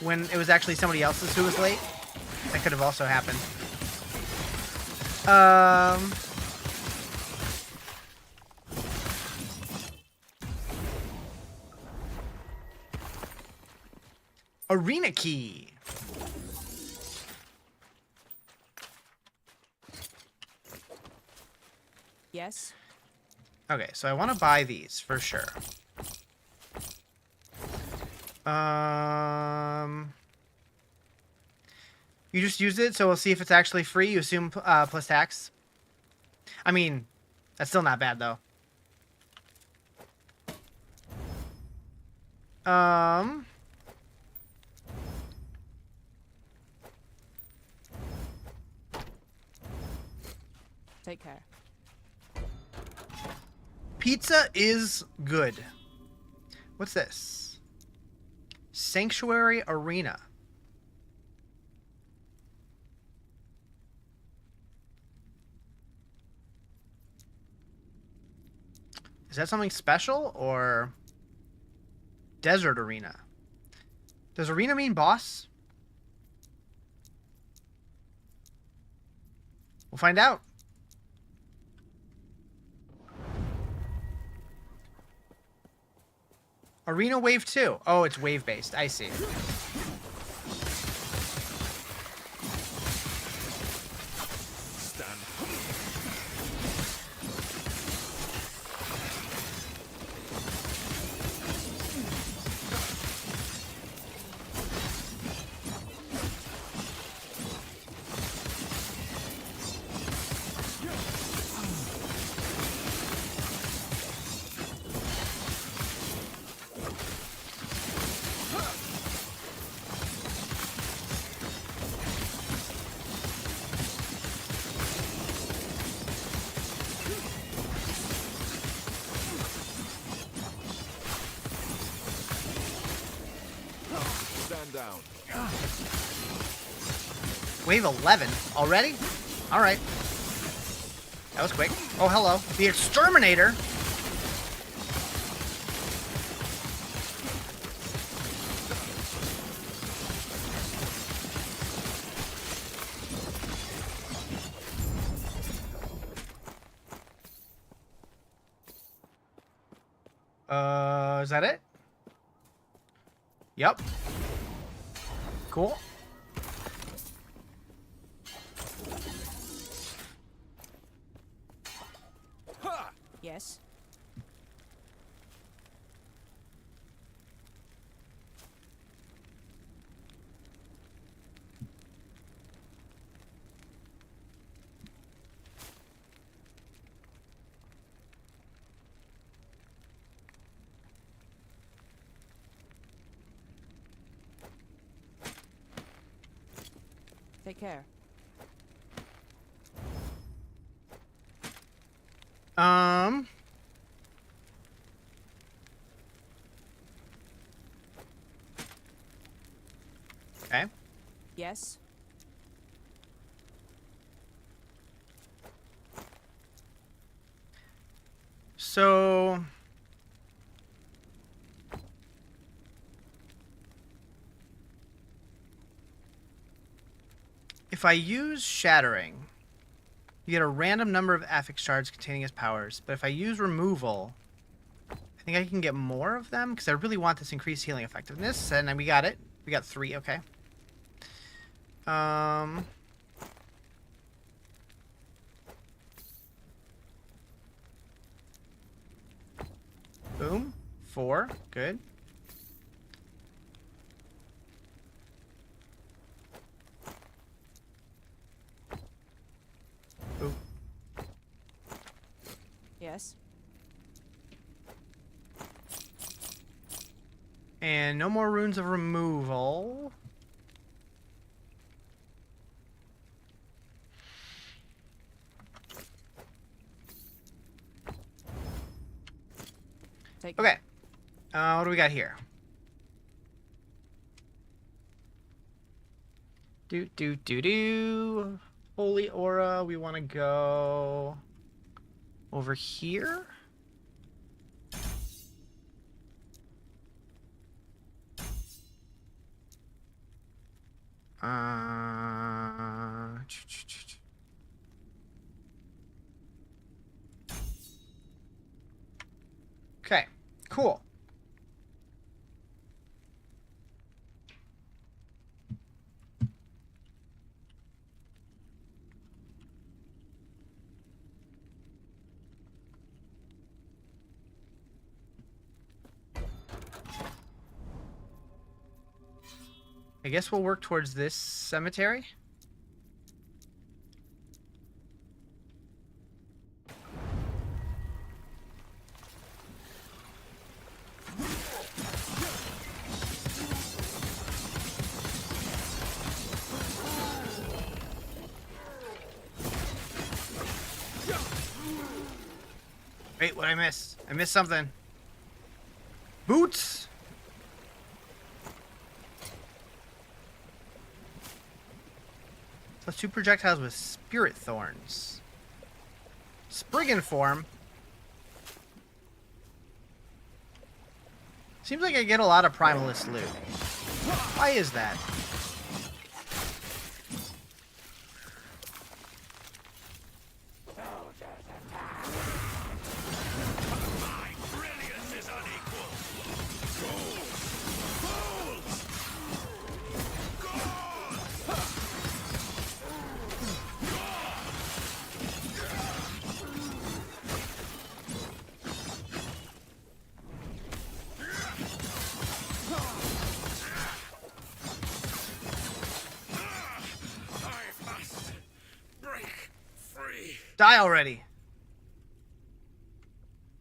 [SPEAKER 1] when it was actually somebody else's who was late. That could have also happened. Arena key.
[SPEAKER 3] Yes.
[SPEAKER 1] Okay, so I want to buy these for sure. You just used it, so we'll see if it's actually free. You assume plus tax. I mean, that's still not bad though.
[SPEAKER 3] Take care.
[SPEAKER 1] Pizza is good. What's this? Sanctuary Arena. Is that something special or Desert Arena? Does arena mean boss? We'll find out. Arena Wave 2. Oh, it's wave-based. I see.
[SPEAKER 5] down.
[SPEAKER 1] Wave 11 already? All right. That was quick. Oh, hello. The Exterminator. Is that it? Yep. Cool.
[SPEAKER 3] Yes. Take care.
[SPEAKER 1] Okay.
[SPEAKER 3] Yes.
[SPEAKER 1] So if I use Shattering, you get a random number of affix shards containing his powers. But if I use Removal, I think I can get more of them because I really want this increased healing effectiveness. And then we got it. We got 3. Okay. Boom. 4. Good. Ooh.
[SPEAKER 3] Yes.
[SPEAKER 1] And no more runes of removal.
[SPEAKER 3] Take
[SPEAKER 1] Okay. What do we got here? Do. Holy Aura. We want to go over here. Okay, cool. I guess we'll work towards this cemetery. Wait, what'd I miss? I missed something. Boots! Plus 2 projectiles with spirit thorns. Spriggan form. Seems like I get a lot of Primalist loot. Why is that? Die already!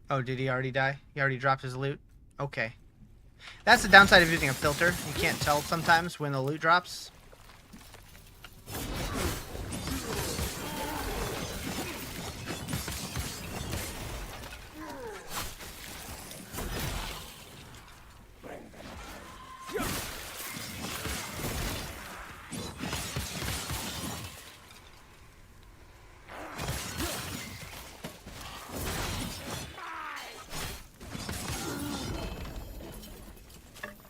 [SPEAKER 1] Oh, did he already die? He already dropped his loot? Okay. That's the downside of using a filter. You can't tell sometimes when the loot drops.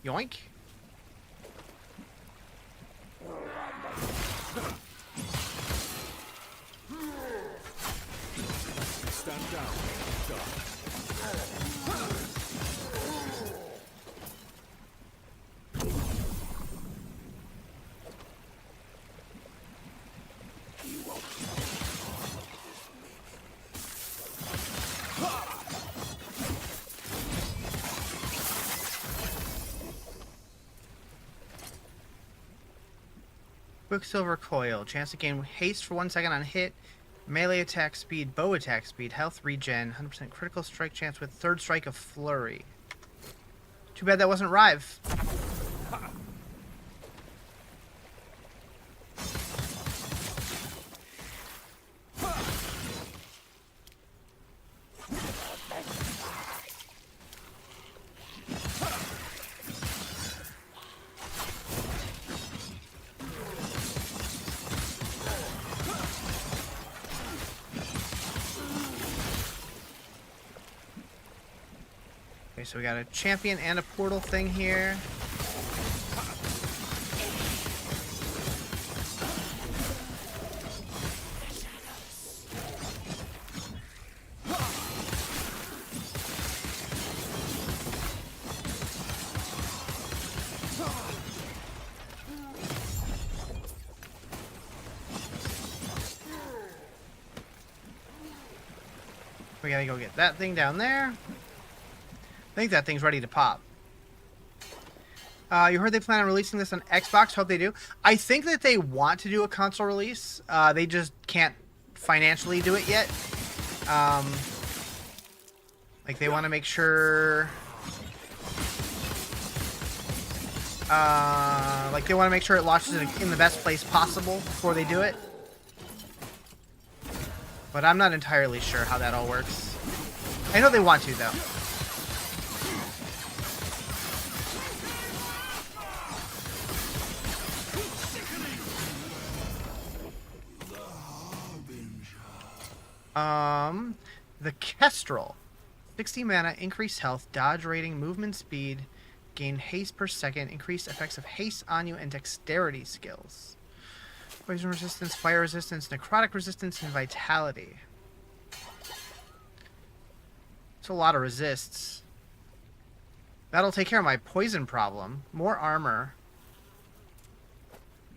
[SPEAKER 1] Yoink.
[SPEAKER 2] Stand down.
[SPEAKER 1] Quicksilver Coil. Chance to gain haste for 1 second on hit. Melee attack speed, bow attack speed, health regen, 100% critical strike chance with third strike of flurry. Too bad that wasn't Rive. Okay, so we got a champion and a portal thing here. We gotta go get that thing down there. I think that thing's ready to pop. You heard they plan on releasing this on Xbox. Hope they do. I think that they want to do a console release. They just can't financially do it yet. Like, they want to make sure... like, they want to make sure it launches in the best place possible before they do it. But I'm not entirely sure how that all works. I know they want to, though. The Kestrel. 60 mana, increased health, dodge rating, movement speed, gain haste per second, increased effects of haste on you, and dexterity skills. Poison resistance, fire resistance, necrotic resistance, and vitality. It's a lot of resists. That'll take care of my poison problem. More armor.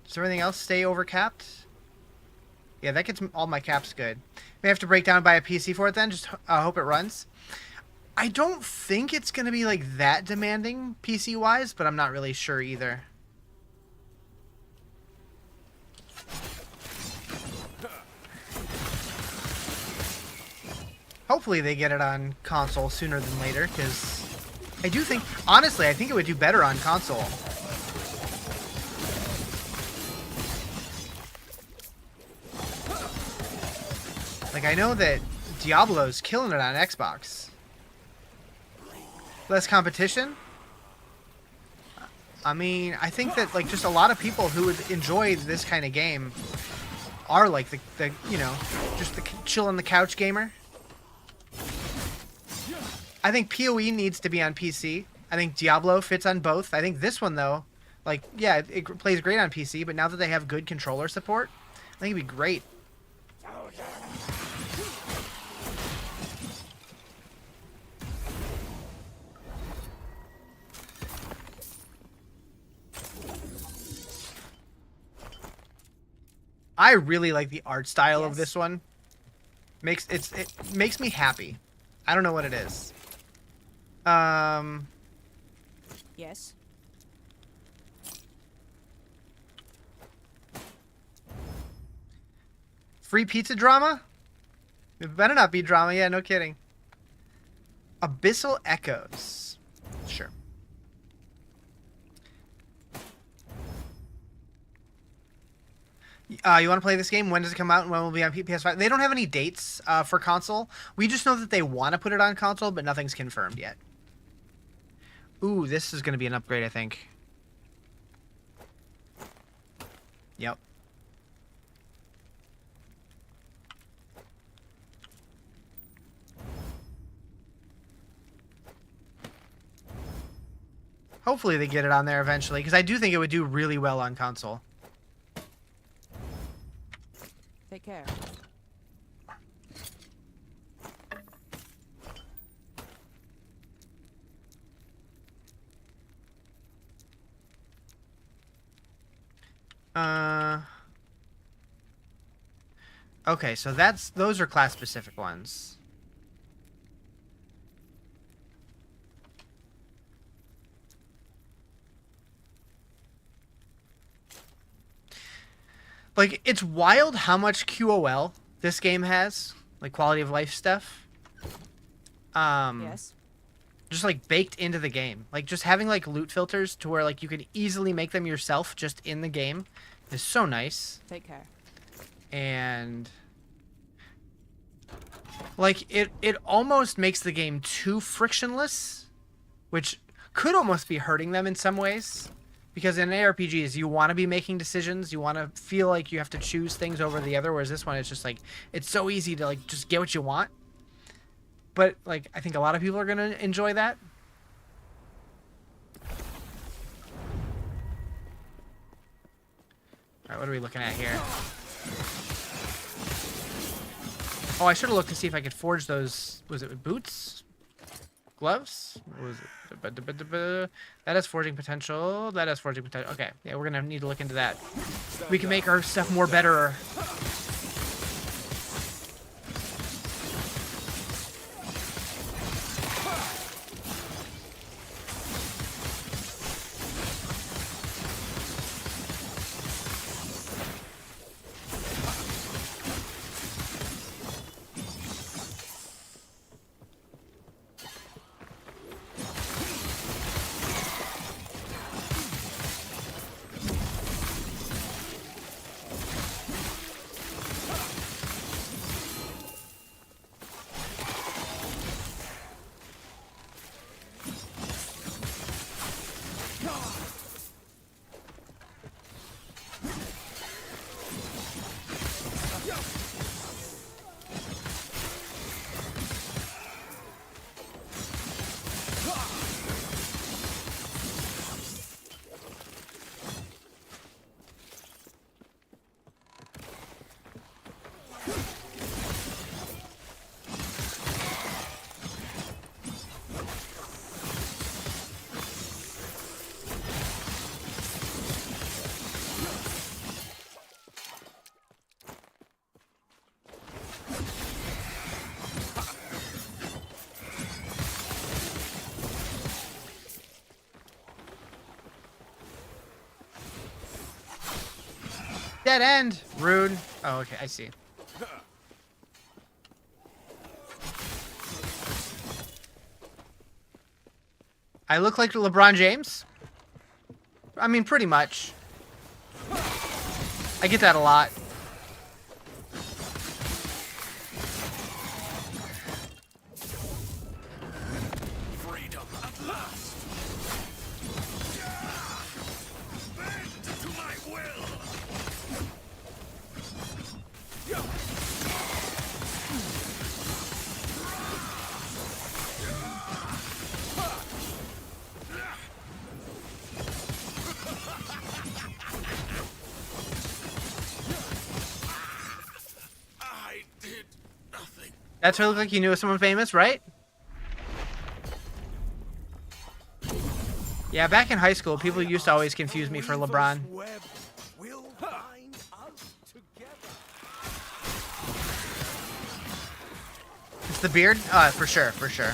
[SPEAKER 1] Does everything else stay overcapped? Yeah, that gets all my caps good. May have to break down and buy a PC for it then. Just hope it runs. I don't think it's going to be like that demanding PC-wise, but I'm not really sure either. Hopefully they get it on console sooner than later, because I do think, honestly, I think it would do better on console. Like, I know that Diablo's killing it on Xbox. Less competition? I mean, I think that, like, just a lot of people who would enjoy this kind of game are, like, the you know, just the chill on the couch gamer. I think PoE needs to be on PC. I think Diablo fits on both. I think this one, though, like, yeah, it plays great on PC, but now that they have good controller support, I think it'd be great. I really like the art style of this one. It makes me happy. I don't know what it is.
[SPEAKER 3] Yes.
[SPEAKER 1] Free pizza drama? It better not be drama. Yeah, no kidding. Abyssal Echoes. Sure. You want to play this game? When does it come out and when will it be on PS5? They don't have any dates for console. We just know that they want to put it on console, but nothing's confirmed yet. Ooh, this is going to be an upgrade, I think. Yep. Hopefully they get it on there eventually, because I do think it would do really well on console.
[SPEAKER 3] Take care.
[SPEAKER 1] Okay, so those are class specific ones. Like, it's wild how much QOL this game has, like quality of life stuff.
[SPEAKER 3] Yes.
[SPEAKER 1] Just like baked into the game. Like just having like loot filters to where like you could easily make them yourself just in the game is so nice.
[SPEAKER 3] Take care.
[SPEAKER 1] And like it almost makes the game too frictionless, which could almost be hurting them in some ways. Because in ARPGs, you want to be making decisions. You want to feel like you have to choose things over the other. Whereas this one, it's just like, it's so easy to like just get what you want. But like, I think a lot of people are going to enjoy that. All right, what are we looking at here? Oh, I should have looked to see if I could forge those. Was it boots? Gloves? What was it? That has forging potential. That has forging potential. Okay, yeah, we're gonna need to look into that. We can make our stuff more better. Dead end. Rude. Oh, okay. I see. I look like LeBron James? I mean, pretty much. I get that a lot.
[SPEAKER 4] Freedom at last. Bend to my will. I did nothing.
[SPEAKER 1] That's what it looked like you knew someone famous, right? Yeah, back in high school, people used to always confuse me for LeBron.
[SPEAKER 4] Web will bind us together.
[SPEAKER 1] It's the beard? For sure, for sure.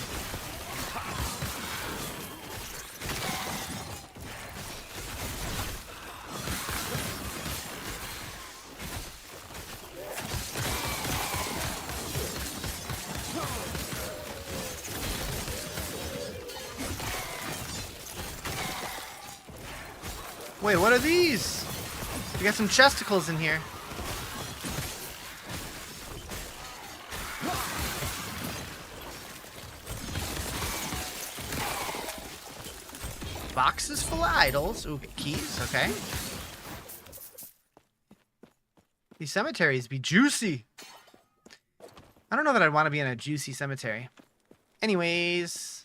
[SPEAKER 1] Wait, what are these? We got some chesticles in here. Boxes full of idols. Ooh, keys, okay. These cemeteries be juicy. I don't know that I'd want to be in a juicy cemetery. Anyways.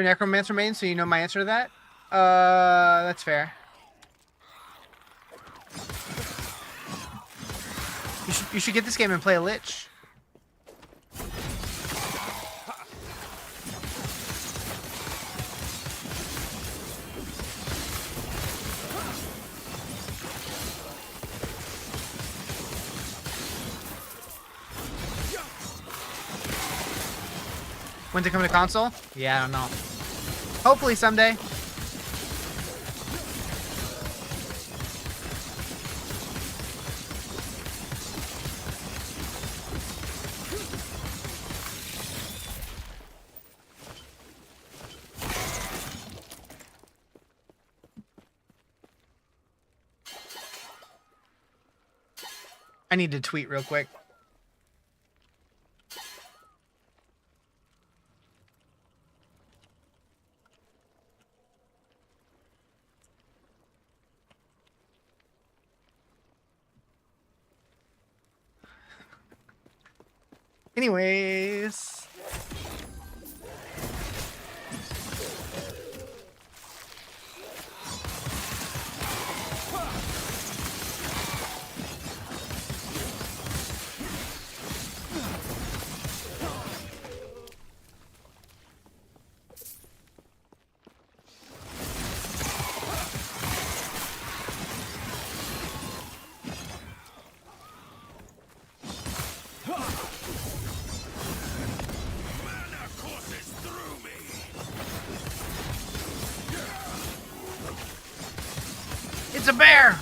[SPEAKER 1] You're a necromancer main, so you know my answer to that? That's fair. You should get this game and play a lich. When's it coming to console? Yeah, I don't know. Hopefully someday. I need to tweet real quick. Anyways. It's a bear!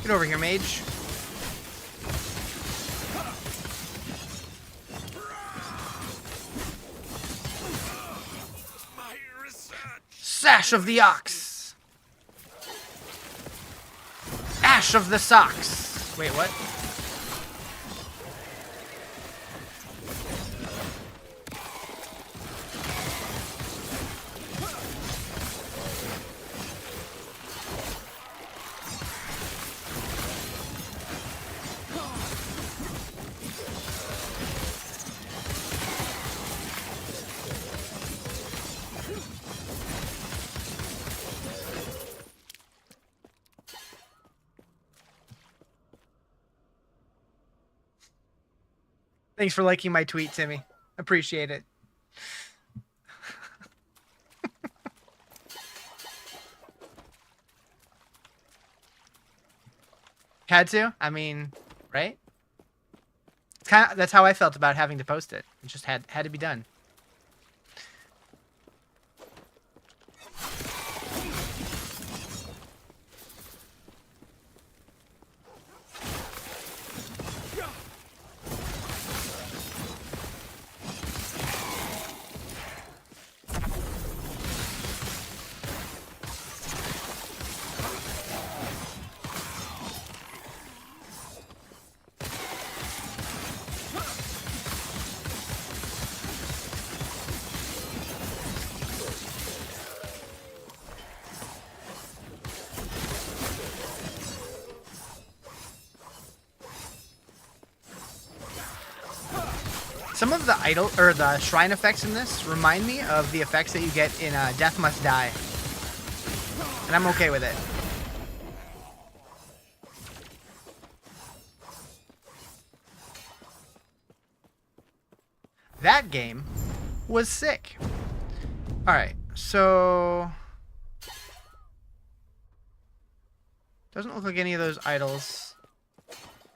[SPEAKER 1] Get over here, mage. Sash of the ox. Ash of the socks. Wait, what? Thanks for liking my tweet, Timmy. Appreciate it. Had to? I mean, right? It's kind of, that's how I felt about having to post it. It just had to be done. Some of the idol or the shrine effects in this remind me of the effects that you get in Death Must Die, and I'm okay with it. That game was sick. All right, so doesn't look like any of those idols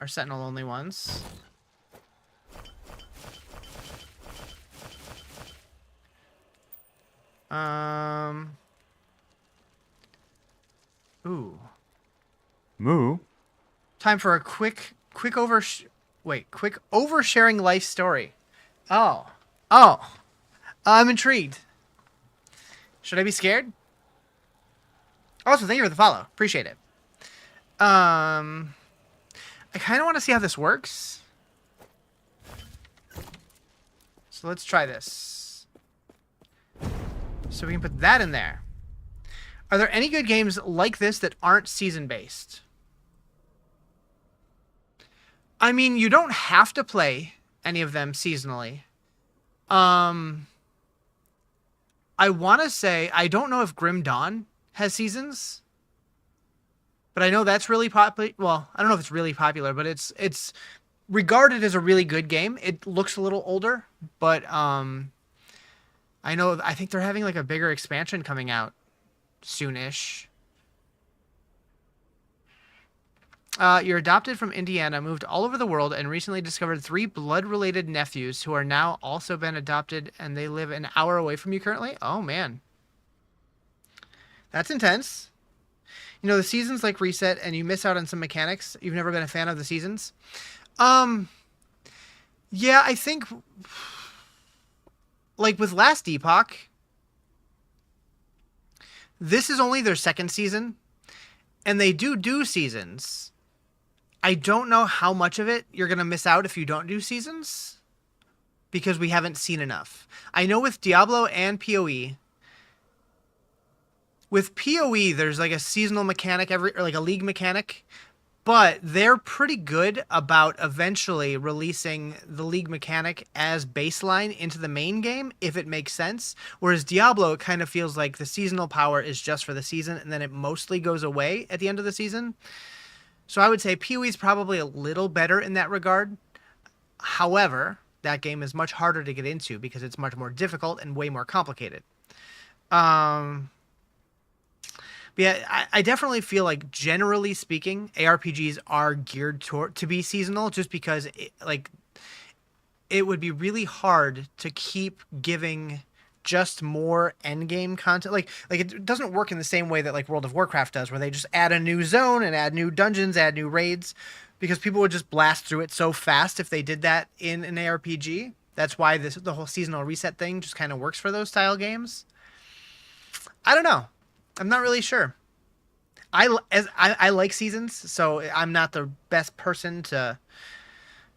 [SPEAKER 1] are Sentinel only ones. Ooh.
[SPEAKER 5] Moo?
[SPEAKER 1] Time for a quick oversharing life story. Oh. I'm intrigued. Should I be scared? Also, thank you for the follow. Appreciate it. I kind of want to see how this works. So let's try this. So we can put that in there. Are there any good games like this that aren't season-based? I mean, you don't have to play any of them seasonally. I want to say, I don't know if Grim Dawn has seasons, but I know that's really popular. Well, I don't know if it's really popular, but it's regarded as a really good game. It looks a little older, but I think they're having like a bigger expansion coming out soonish. You're adopted from Indiana, moved all over the world, and recently discovered 3 blood-related nephews who are now also been adopted, and they live an hour away from you currently. Oh, man. That's intense. You know, the seasons like reset, and you miss out on some mechanics. You've never been a fan of the seasons. Yeah, I think, like with Last Epoch, this is only their 2nd season, and they do seasons. I don't know how much of it you're going to miss out if you don't do seasons, because we haven't seen enough. I know with Diablo and PoE, with PoE, there's like a seasonal mechanic or like a league mechanic, but they're pretty good about eventually releasing the league mechanic as baseline into the main game, if it makes sense. Whereas Diablo, it kind of feels like the seasonal power is just for the season, and then it mostly goes away at the end of the season. So I would say PoE is probably a little better in that regard. However, that game is much harder to get into because it's much more difficult and way more complicated. But yeah, I definitely feel like, generally speaking, ARPGs are geared to be seasonal, just because it would be really hard to keep giving just more endgame content. Like it doesn't work in the same way that like World of Warcraft does, where they just add a new zone and add new dungeons, add new raids, because people would just blast through it so fast if they did that in an ARPG. That's why the whole seasonal reset thing just kind of works for those style games. I don't know. I'm not really sure. I like seasons, so I'm not the best person to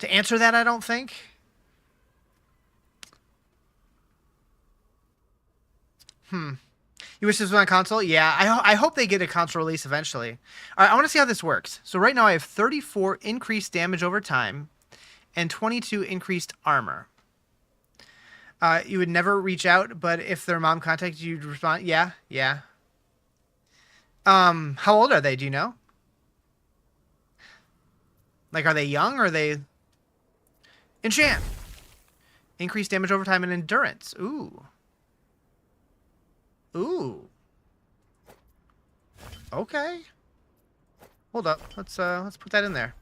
[SPEAKER 1] answer that, I don't think. You wish this was on console? Yeah, I hope they get a console release eventually. All right, I want to see how this works. So right now I have 34 increased damage over time and 22 increased armor. You would never reach out, but if their mom contacted you, you'd respond. Yeah. How old are they? Do you know? Like, are they young or are they... Enchant. Increased damage over time and endurance. Ooh. Okay. Hold up. Let's put that in there.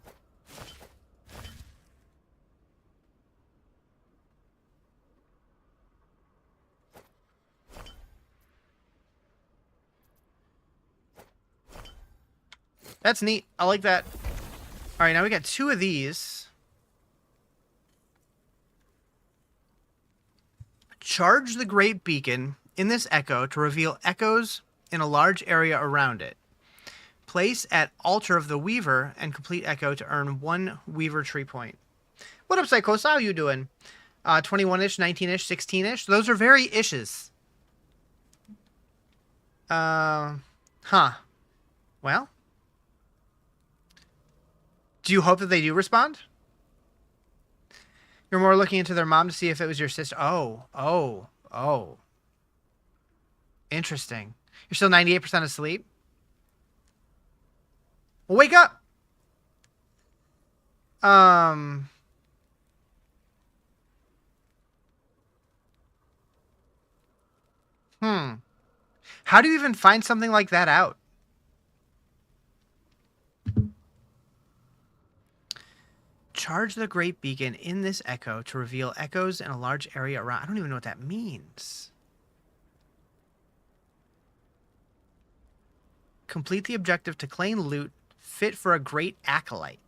[SPEAKER 1] That's neat. I like that. All right, now we got 2 of these. Charge the Great Beacon in this echo to reveal echoes in a large area around it. Place at Altar of the Weaver and complete echo to earn 1 Weaver tree point. What up, Psychos? How you doing? 21-ish, 19-ish, 16-ish? Those are very ishes. Huh. Well. Do you hope that they do respond? You're more looking into their mom to see if it was your sister. Oh. Interesting. You're still 98% asleep? Well, wake up! How do you even find something like that out? Charge the Great Beacon in this echo to reveal echoes in a large area around. I don't even know what that means. Complete the objective to claim loot fit for a great acolyte.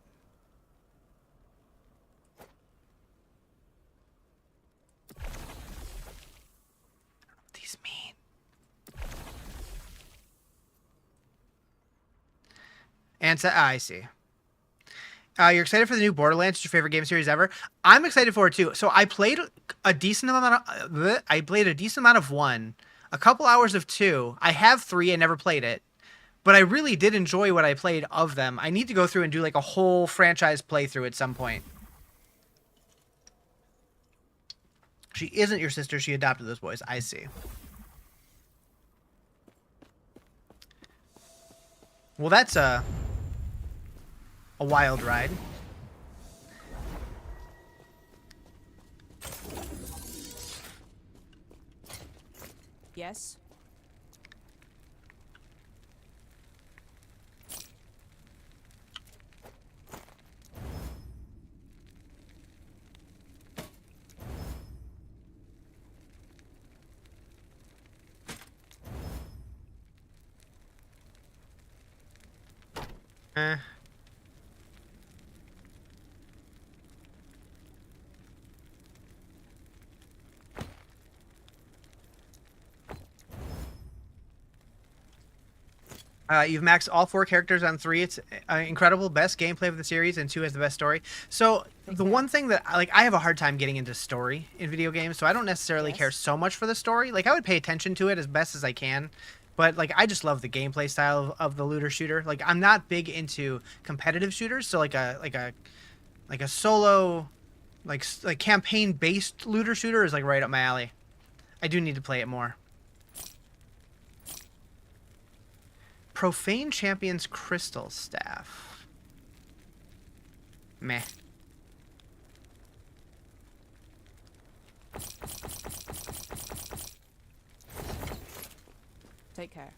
[SPEAKER 1] I don't know what these mean. And so, I see. You're excited for the new Borderlands? It's your favorite game series ever? I'm excited for it too. So I played a decent amount of 1, a couple hours of 2. I have 3. I never played it, but I really did enjoy what I played of them. I need to go through and do like a whole franchise playthrough at some point. She isn't your sister. She adopted those boys. I see. Well, that's a wild ride.
[SPEAKER 3] Yes.
[SPEAKER 1] Eh. You've maxed all 4 characters on 3. It's incredible. Best gameplay of the series, and 2 has the best story. So the one thing that I have a hard time getting into story in video games, so I don't necessarily care so much for the story. Like, I would pay attention to it as best as I can, but like I just love the gameplay style of the looter shooter. Like, I'm not big into competitive shooters, so like a solo like campaign based looter shooter is like right up my alley. I do need to play it more. Profane Champion's Crystal Staff. Meh.
[SPEAKER 3] Take care.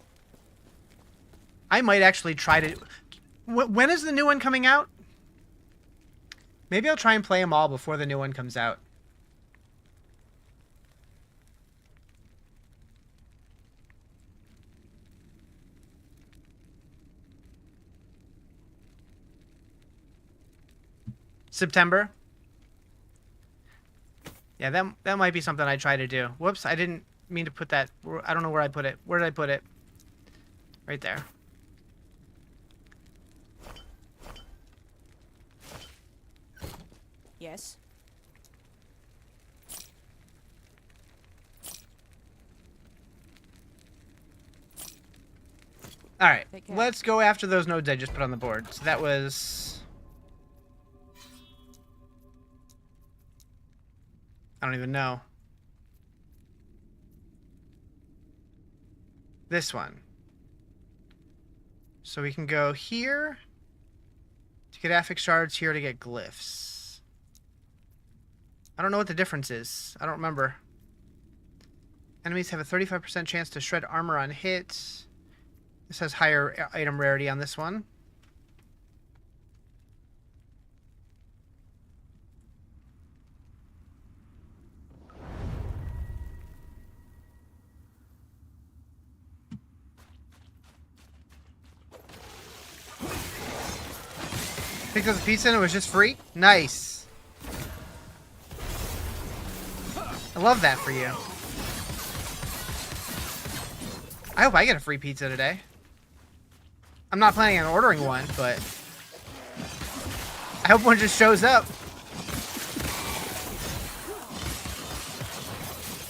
[SPEAKER 1] I might actually try to... When is the new one coming out? Maybe I'll try and play them all before the new one comes out. September. Yeah, that might be something I try to do. Whoops, I didn't mean to put that. I don't know where I put it. Where did I put it? Right there.
[SPEAKER 3] Yes.
[SPEAKER 1] All right,
[SPEAKER 3] Take care.
[SPEAKER 1] let's go after those nodes I just put on the board. So that was... I don't even know. This one. So we can go here to get affix shards, here to get glyphs. I don't know what the difference is. I don't remember. Enemies have a 35% chance to shred armor on hit. This has higher item rarity on this one. Picked up the pizza and it was just free? Nice. I love that for you. I hope I get a free pizza today. I'm not planning on ordering one, but I hope one just shows up.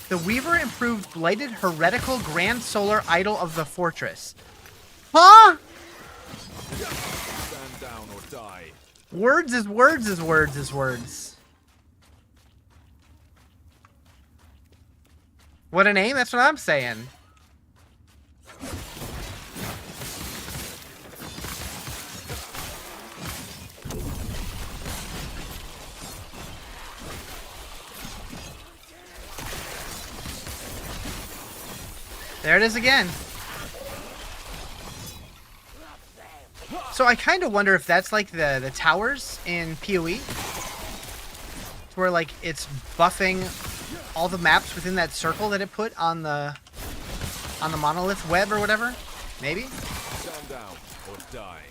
[SPEAKER 1] The Weaver improved Blighted Heretical Grand Solar Idol of the Fortress. Huh?
[SPEAKER 2] Stand down or die.
[SPEAKER 1] Words is words is words is words. What a name, that's what I'm saying. There it is again. So I kind of wonder if that's like the towers in PoE. It's where like it's buffing all the maps within that circle that it put on the Monolith web or whatever. Maybe?
[SPEAKER 2] Stand down or die.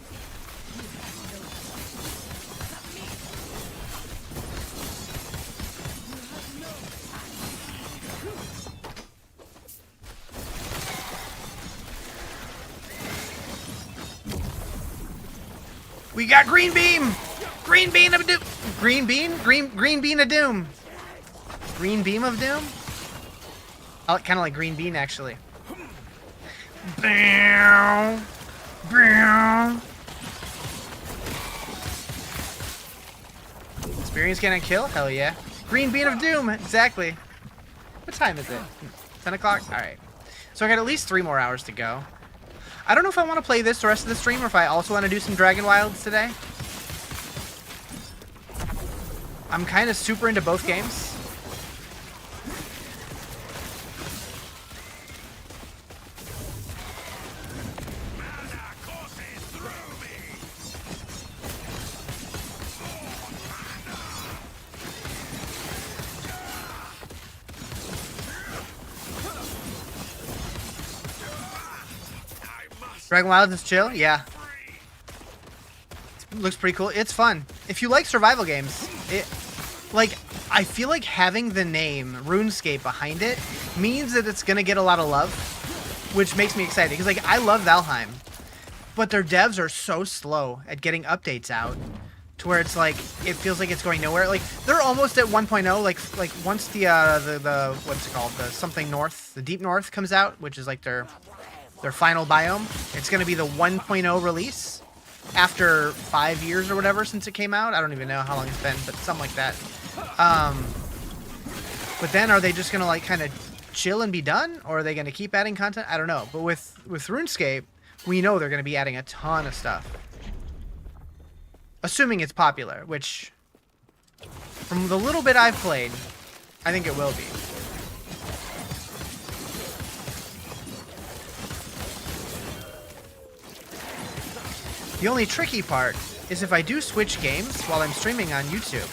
[SPEAKER 1] We got green beam! Green beam of doom! Green bean? Green bean of doom. Green beam of doom? I kind of like green bean actually. Bow. Experience gonna kill? Hell yeah. Green bean of doom, exactly. What time is it? 10 o'clock? Alright. So I got at least 3 more hours to go. I don't know if I want to play this the rest of the stream or if I also want to do some Dragon Wilds today. I'm kind of super into both games. Dragon Wilds is chill? Yeah. It looks pretty cool. It's fun. If you like survival games, I feel like having the name RuneScape behind it means that it's gonna get a lot of love, which makes me excited. Because, like, I love Valheim, but their devs are so slow at getting updates out to where it's like, it feels like it's going nowhere. Like, they're almost at 1.0. Like once the what's it called? The something north, the Deep North comes out, which is like their final biome. It's going to be the 1.0 release after 5 years or whatever since it came out. I don't even know how long it's been, but something like that. But then are they just going to like kind of chill and be done? Or are they going to keep adding content? I don't know. But with RuneScape, we know they're going to be adding a ton of stuff. Assuming it's popular, which from the little bit I've played, I think it will be. The only tricky part is if I do switch games while I'm streaming on YouTube.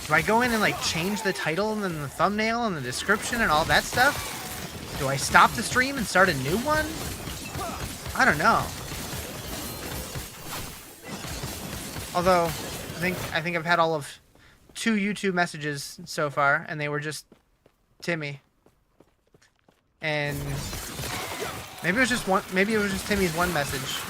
[SPEAKER 1] Do I go in and like change the title and then the thumbnail and the description and all that stuff? Do I stop the stream and start a new one? I don't know. Although I think I've had all of 2 YouTube messages so far, and they were just Timmy. And maybe it was just one. Maybe it was just Timmy's one message.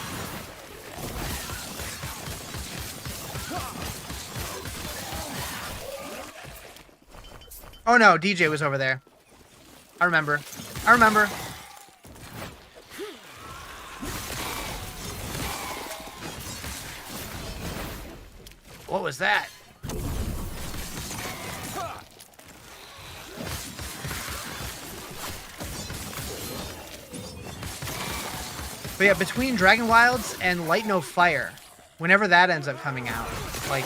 [SPEAKER 1] Oh no, DJ was over there. I remember. What was that? But yeah, between Dragon Wilds and Light No Fire, whenever that ends up coming out, like,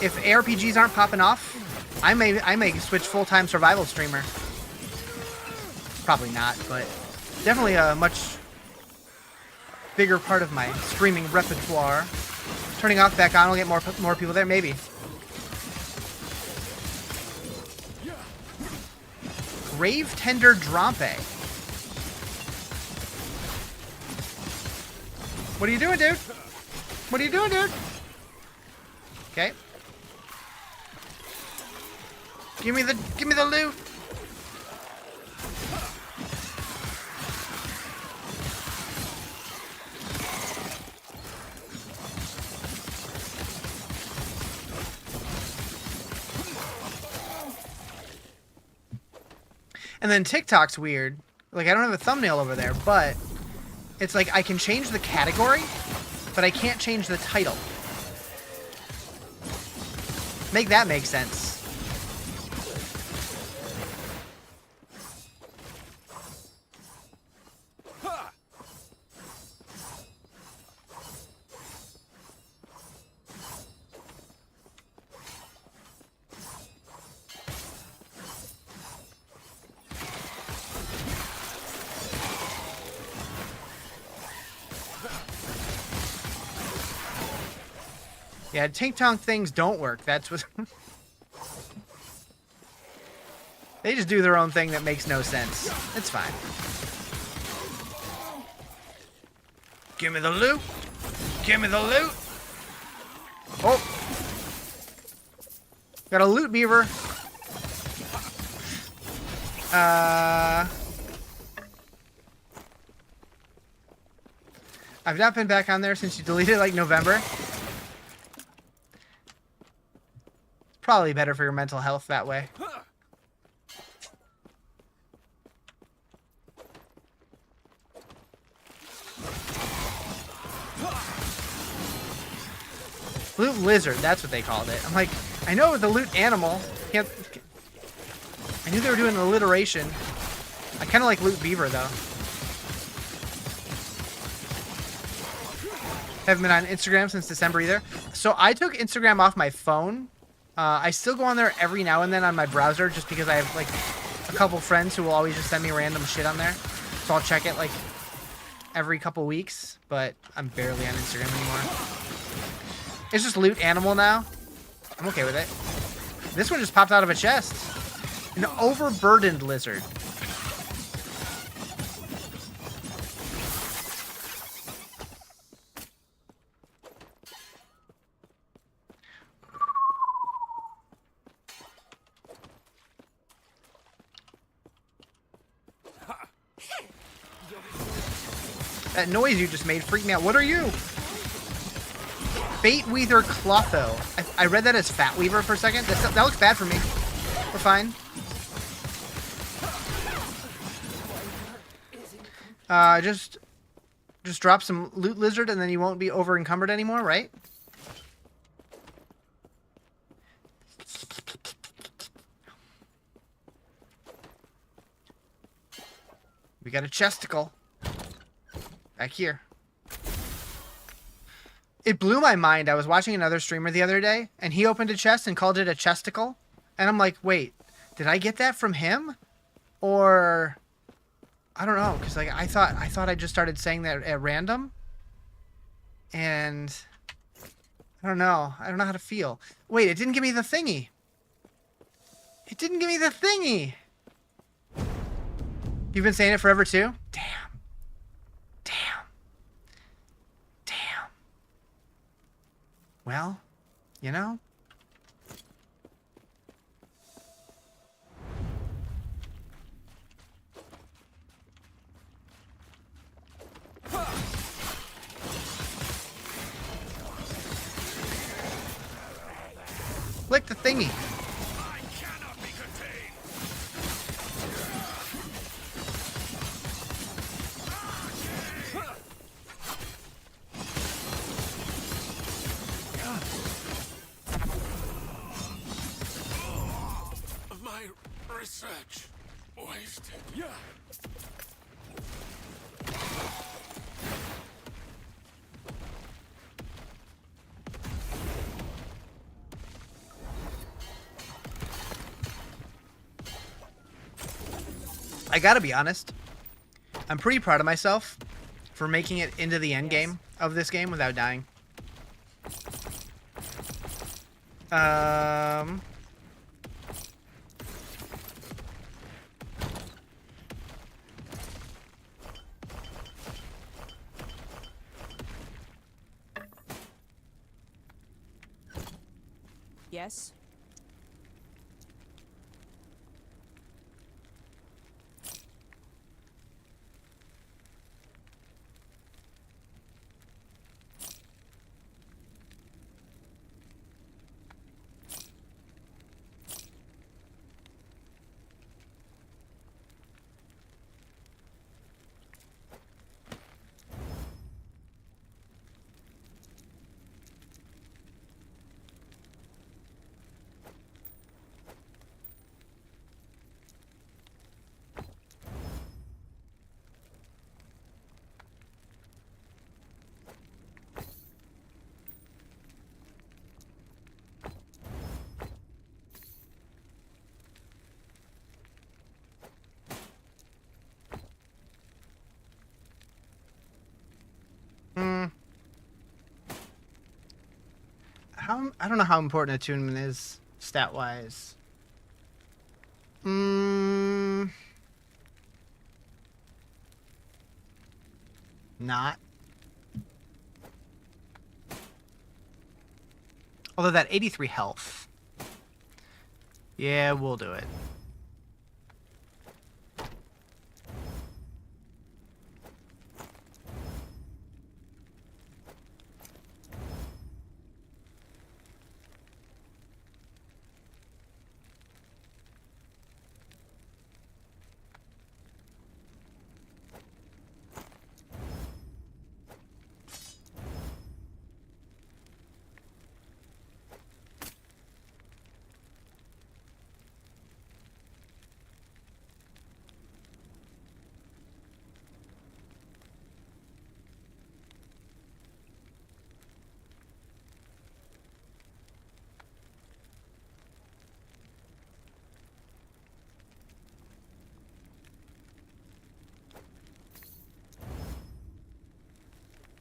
[SPEAKER 1] if ARPGs aren't popping off, I may switch full-time survival streamer. Probably not, but definitely a much bigger part of my streaming repertoire. Turning off back on will get more people there, maybe. Grave Tender Drompe. What are you doing, dude? What are you doing, dude? Okay. Give me the loot. And then TikTok's weird. Like, I don't have a thumbnail over there, but it's like I can change the category, but I can't change the title. Make that make sense. Yeah, TikTok things don't work. That's what... They just do their own thing that makes no sense. It's fine. Give me the loot. Give me the loot. Oh. Got a loot beaver. I've not been back on there since you deleted it, like, November. Probably better for your mental health that way. Loot lizard, that's what they called it. I'm like, I know the loot animal. Can't. I knew they were doing alliteration. I kind of like loot beaver though. Haven't been on Instagram since December either. So I took Instagram off my phone. I still go on there every now and then on my browser just because I have like a couple friends who will always just send me random shit on there. So I'll check it like every couple weeks, but I'm barely on Instagram anymore. It's just loot animal now. I'm okay with it. This one just popped out of a chest. An overburdened lizard. That noise you just made freaked me out. What are you? Fate Weaver Clotho. I read that as Fat Weaver for a second. That looks bad for me. We're fine. Just drop some loot lizard and then you won't be over encumbered anymore, right? We got a chesticle. Back here. It blew my mind. I was watching another streamer the other day, and he opened a chest and called it a chesticle. And I'm like, wait, did I get that from him? Or I don't know, because like I thought I just started saying that at random. And I don't know. I don't know how to feel. Wait, it didn't give me the thingy. It didn't give me the thingy. You've been saying it forever too? Damn. Well, you know. Click the thingy.
[SPEAKER 2] I cannot be contained. My research wasted. Yeah.
[SPEAKER 1] I gotta be honest. I'm pretty proud of myself for making it into the end game of this game without dying.
[SPEAKER 3] Yes.
[SPEAKER 1] I don't know how important attunement is stat-wise. Not. Although that 83 health. Yeah, we'll do it.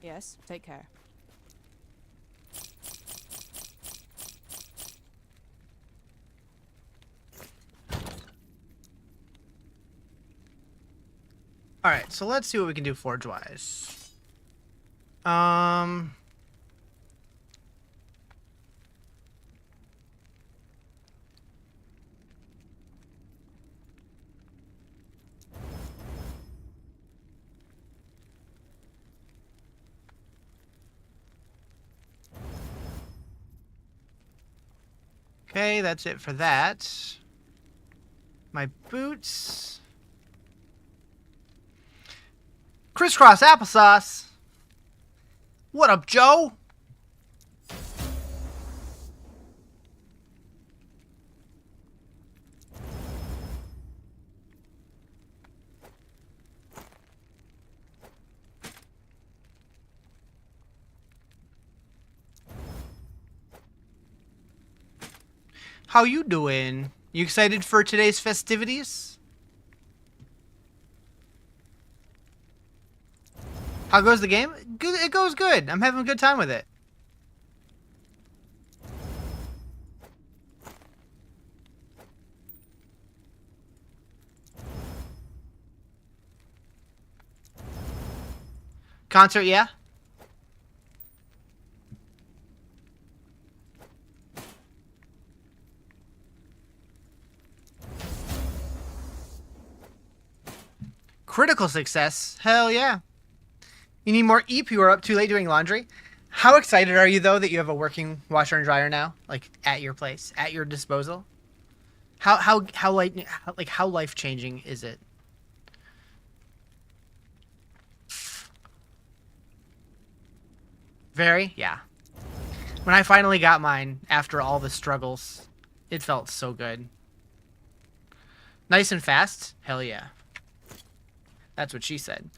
[SPEAKER 3] Yes, take care.
[SPEAKER 1] Alright, so let's see what we can do forge-wise. Um... Okay, that's it for that. My boots. Crisscross applesauce. What up, Joe? How you doing? You excited for today's festivities? How goes the game? Good. It goes good. I'm having a good time with it. Concert, yeah? Critical success? Hell yeah. You need more EP. You were up too late doing laundry. How excited are you, though, that you have a working washer and dryer now? Like, at your place? At your disposal? How life-changing is it? Very? Yeah. When I finally got mine, after all the struggles, it felt so good. Nice and fast? Hell yeah. That's what she said.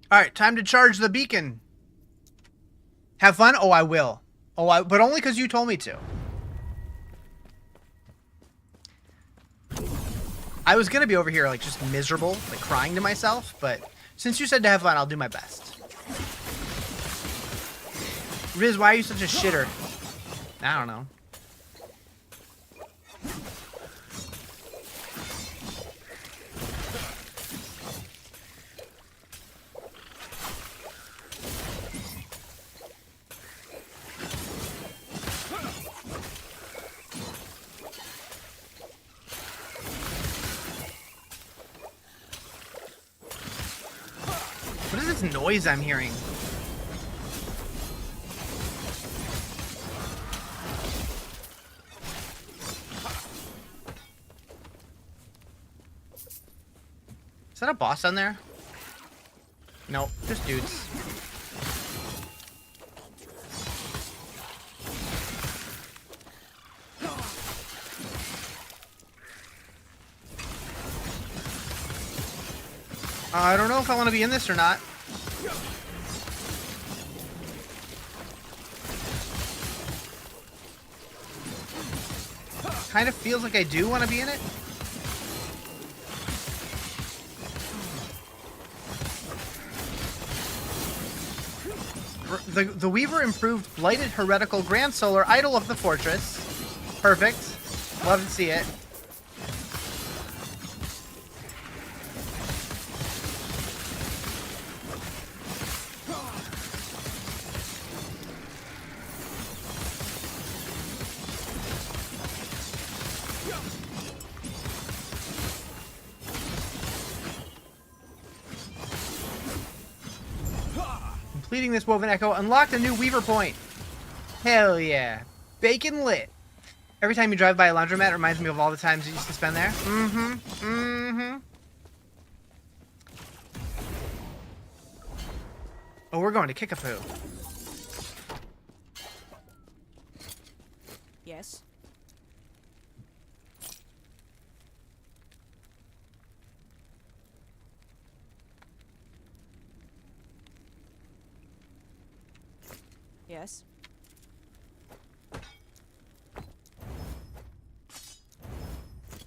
[SPEAKER 1] Alright, time to charge the beacon. Have fun? Oh, I will. But only because you told me to. I was gonna be over here, like, just miserable, like, crying to myself, but since you said to have fun, I'll do my best. Riz, why are you such a shitter? I don't know. What is this noise I'm hearing? Is that a boss down there? Nope, just dudes. I don't know if I want to be in this or not. Kind of feels like I do want to be in it. The Weaver improved Blighted Heretical Grand Solar Idol of the Fortress. Perfect. Love to see it. Completing this Woven Echo unlocked a new Weaver point. Hell yeah. Bacon lit. Every time you drive by a laundromat, it reminds me of all the times you used to spend there. Oh, we're going to Kickapoo.
[SPEAKER 3] Yes. Yes.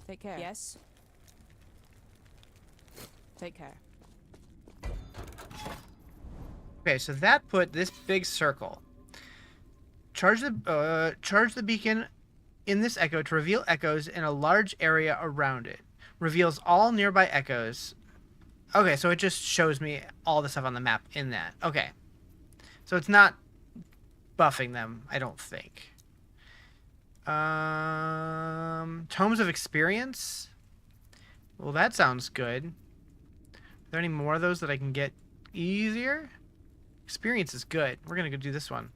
[SPEAKER 3] Take care. Yes. Take care.
[SPEAKER 1] Okay, so that put this big circle. Charge the beacon in this echo to reveal echoes in a large area around it. Reveals all nearby echoes. Okay, so it just shows me all the stuff on the map in that. Okay. So it's not buffing them, I don't think. Tomes of Experience. Well, that sounds good. Are there any more of those that I can get easier? Experience is good. We're gonna go do this one.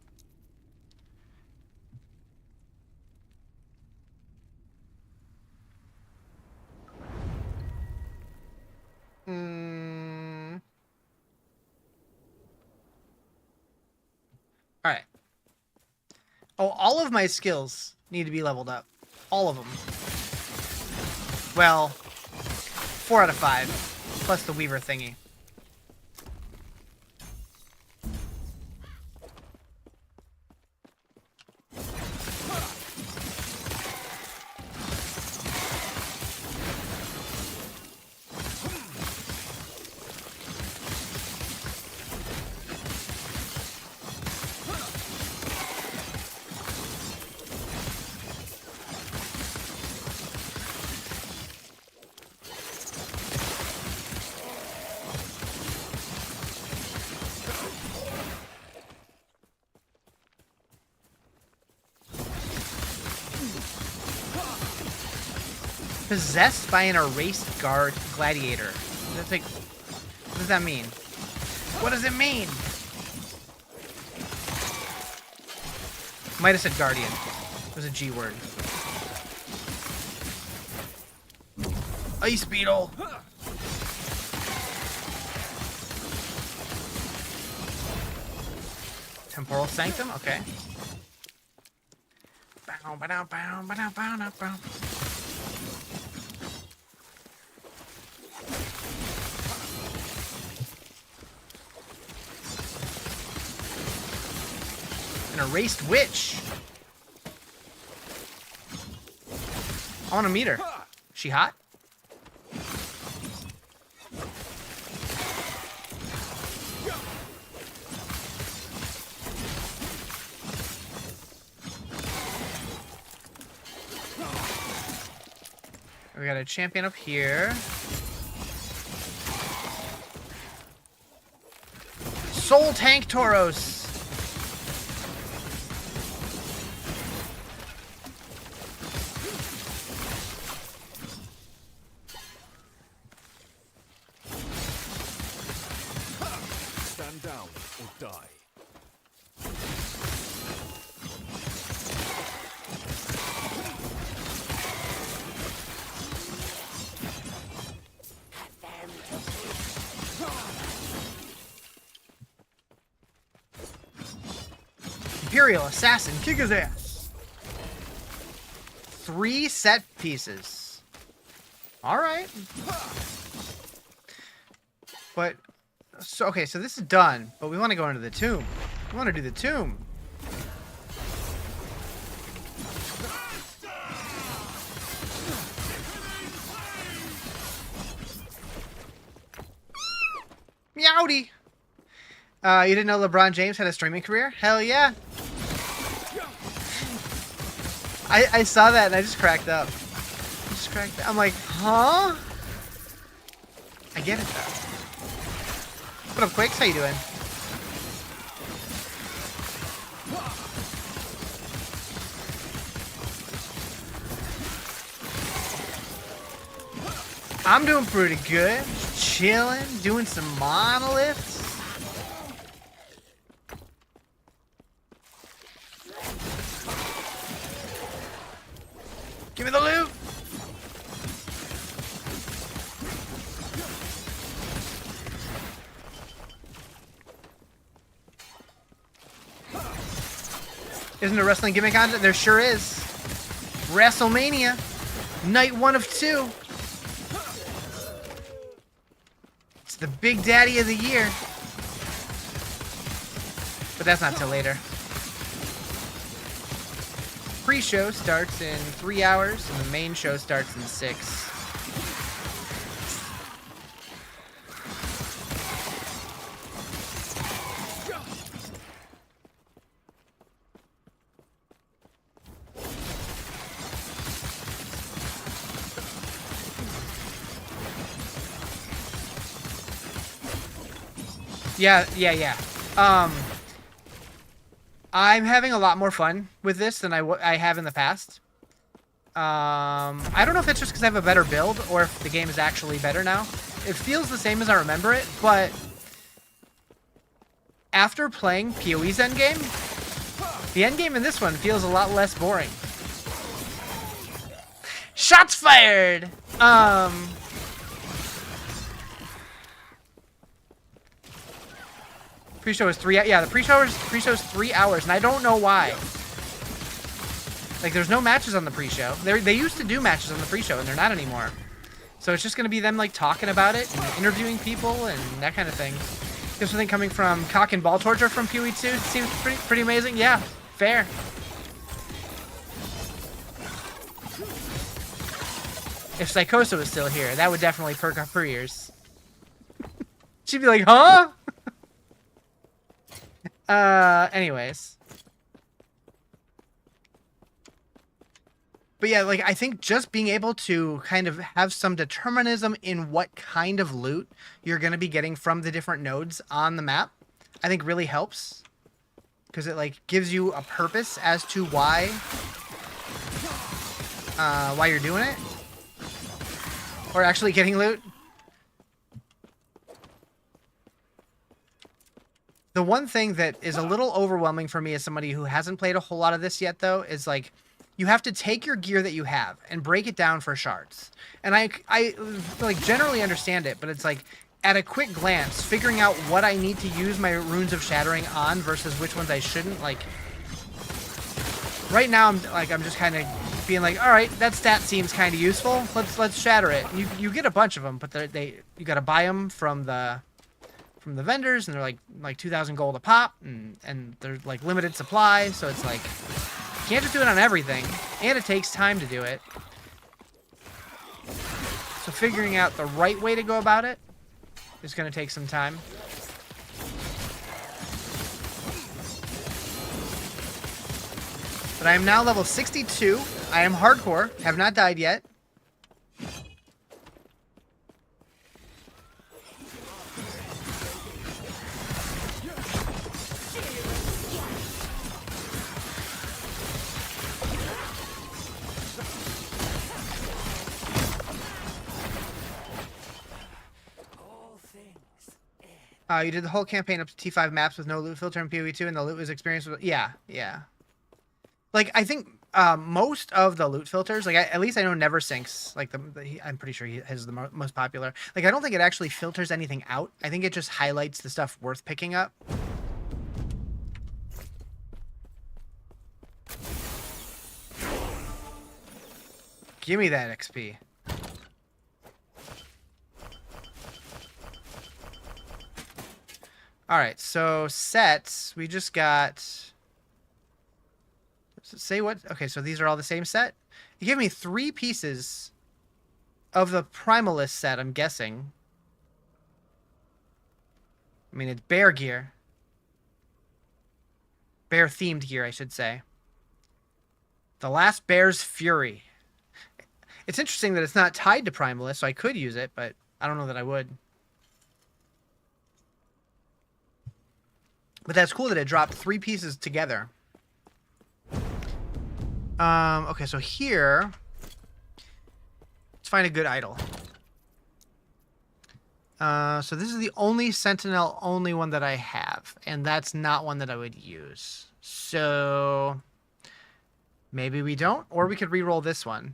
[SPEAKER 1] Alright. Oh, all of my skills need to be leveled up. All of them. Well, 4 out of 5. Plus the Weaver thingy. Possessed by an erased guard gladiator. That's like, what does that mean? What does it mean? Might have said guardian. It was a G word. Ice beetle. Temporal sanctum. Okay. Bow, ba-dow, bow, ba-dow, bow, bow, bow. An erased witch. I want to meet her. She hot? We got a champion up here. Soul Tank Tauros.
[SPEAKER 2] Stand down or die.
[SPEAKER 1] Imperial Assassin, kick his ass. 3 set pieces. Alright. But, so, okay, so this is done, but we want to go into the tomb. We want to do the tomb. Meowdy! You didn't know LeBron James had a streaming career? Hell yeah! I saw that and I just cracked up. I'm like, huh? I get it though. What up, Quakes? How you doing? I'm doing pretty good. Just chilling, doing some monoliths. Give me the loot! Isn't there wrestling gimmick content? There sure is. WrestleMania. Night 1 of 2. It's the big daddy of the year. But that's not till later. pre-show starts in 3 hours, and the main show starts in 6. Yeah. I'm having a lot more fun with this than I have in the past. I don't know if it's just because I have a better build or if the game is actually better now. It feels the same as I remember it, but after playing PoE's endgame, the endgame in this one feels a lot less boring. Shots fired! Pre-show is 3. Yeah, the pre-show is 3 hours, and I don't know why. Like, there's no matches on the pre-show. They used to do matches on the pre-show, and they're not anymore. So it's just gonna be them like talking about it and interviewing people and that kind of thing. There's something coming from Cock and Ball Torture from PoE 2. It seems pretty amazing. Yeah, fair. If Psychosa was still here, that would definitely perk up her ears. She'd be like, huh? Anyways. But yeah, like, I think just being able to kind of have some determinism in what kind of loot you're going to be getting from the different nodes on the map, I think really helps. Because it, like, gives you a purpose as to why you're doing it. Or actually getting loot. The one thing that is a little overwhelming for me as somebody who hasn't played a whole lot of this yet, though, is like you have to take your gear that you have and break it down for shards. And I like generally understand it, but it's like at a quick glance, figuring out what I need to use my Runes of Shattering on versus which ones I shouldn't. Like right now, I'm just kind of being like, all right, that stat seems kind of useful. Let's shatter it. You get a bunch of them, but you got to buy them from the vendors, and they're like 2,000 gold a pop, and they're like limited supply, so it's like you can't just do it on everything, and it takes time to do it. So figuring out the right way to go about it is going to take some time. But I am now level 62. I am hardcore, have not died yet. You did the whole campaign up to T5 maps with no loot filter in PoE 2, and the loot was experienced with... Yeah. Like, I think most of the loot filters, like, at least I know Never Sinks, like, I'm pretty sure he has the most popular. Like, I don't think it actually filters anything out. I think it just highlights the stuff worth picking up. Give me that XP. Alright, so sets, we just got... Say what? Okay, so these are all the same set? You gave me 3 pieces of the Primalist set, I'm guessing. I mean, it's bear gear. Bear-themed gear, I should say. The Last Bear's Fury. It's interesting that it's not tied to Primalist, so I could use it, but I don't know that I would. But that's cool that it dropped 3 pieces together. Okay, so here... Let's find a good idol. So this is the only Sentinel only one that I have. And that's not one that I would use. So... Maybe we don't, or we could re-roll this one.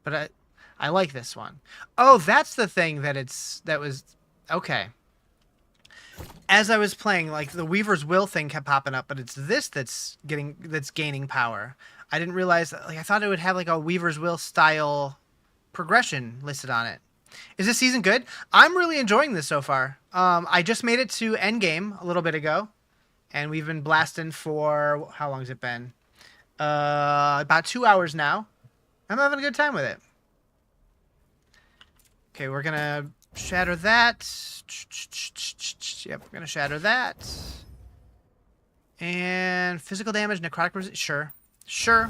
[SPEAKER 1] But I like this one. Oh, that's the thing that was... Okay. As I was playing, like, the Weaver's Will thing kept popping up, but it's this that's gaining power. I didn't realize that, like, I thought it would have like a Weaver's Will style progression listed on it. Is this season good? I'm really enjoying this so far. I just made it to Endgame a little bit ago, and we've been blasting for, how long has it been? About 2 hours now. I'm having a good time with it. Okay, we're gonna shatter that. Yep, we're gonna shatter that. And physical damage, necrotic resist. Sure. Sure.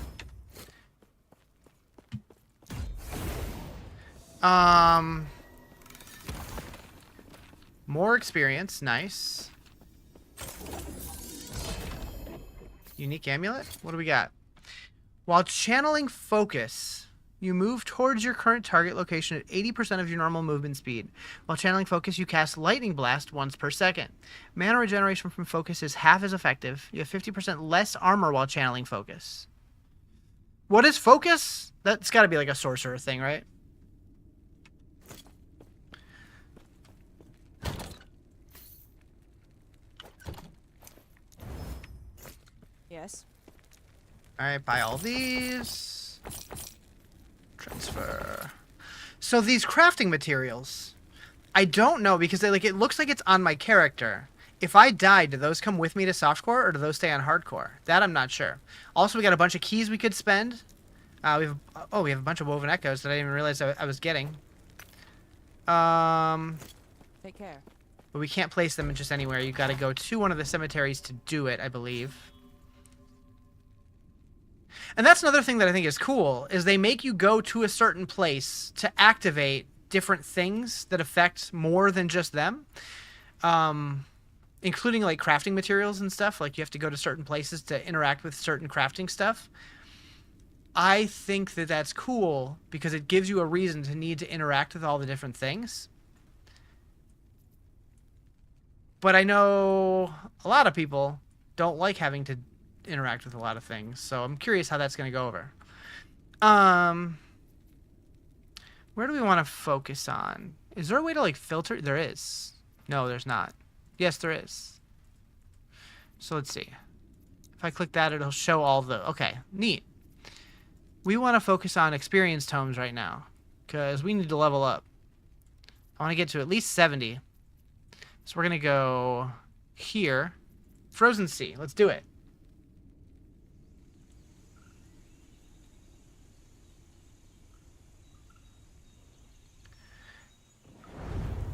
[SPEAKER 1] More experience. Nice. Unique amulet? What do we got? While channeling focus, you move towards your current target location at 80% of your normal movement speed. While channeling focus, you cast Lightning Blast once per second. Mana regeneration from focus is half as effective. You have 50% less armor while channeling focus. What is focus? That's got to be like a sorcerer thing, right?
[SPEAKER 3] Yes.
[SPEAKER 1] Alright, buy all these. Transfer. So these crafting materials, I don't know because it looks like it's on my character. If I die, do those come with me to softcore or do those stay on hardcore? That I'm not sure. Also, we got a bunch of keys we could spend. We have a bunch of woven echoes that I didn't even realize I was getting.
[SPEAKER 3] Take care.
[SPEAKER 1] But we can't place them just anywhere. You got to go to one of the cemeteries to do it, I believe. And that's another thing that I think is cool, is they make you go to a certain place to activate different things that affect more than just them. Including like crafting materials and stuff. Like you have to go to certain places to interact with certain crafting stuff. I think that that's cool because it gives you a reason to need to interact with all the different things. But I know a lot of people don't like having to interact with a lot of things, so I'm curious how that's going to go over. Where do we want to focus on? Is there a way to like filter? There is. No, there's not. Yes, there is. So let's see. If I click that, it'll show all the... Okay, neat. We want to focus on experience tomes right now because we need to level up. I want to get to at least 70. So we're going to go here. Frozen Sea. Let's do it.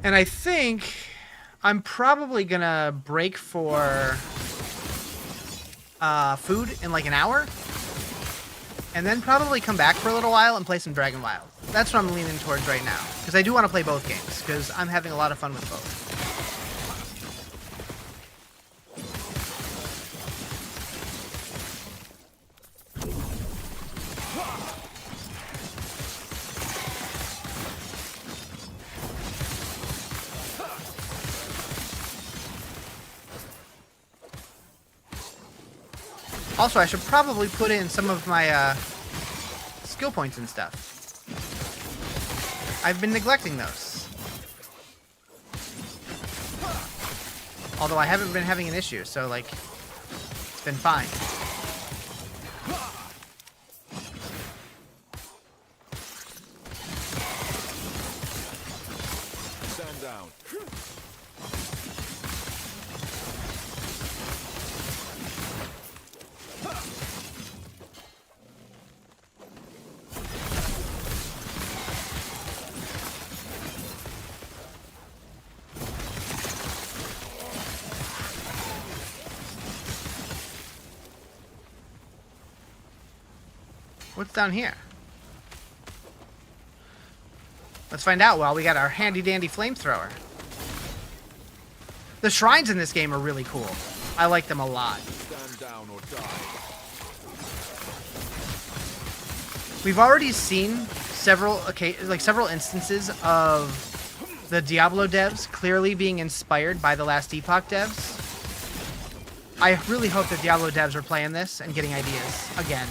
[SPEAKER 1] And I think I'm probably going to break for food in like an hour. And then probably come back for a little while and play some Dragon Wild. That's what I'm leaning towards right now. Because I do want to play both games. Because I'm having a lot of fun with both. Also, I should probably put in some of my skill points and stuff. I've been neglecting those. Although I haven't been having an issue, so like, it's been fine.
[SPEAKER 2] Stand down.
[SPEAKER 1] What's down here? Let's find out while we got our handy-dandy flamethrower. The shrines in this game are really cool. I like them a lot.
[SPEAKER 2] Stand down or die.
[SPEAKER 1] We've already seen several instances of the Diablo devs clearly being inspired by the Last Epoch devs. I really hope that Diablo devs are playing this and getting ideas again.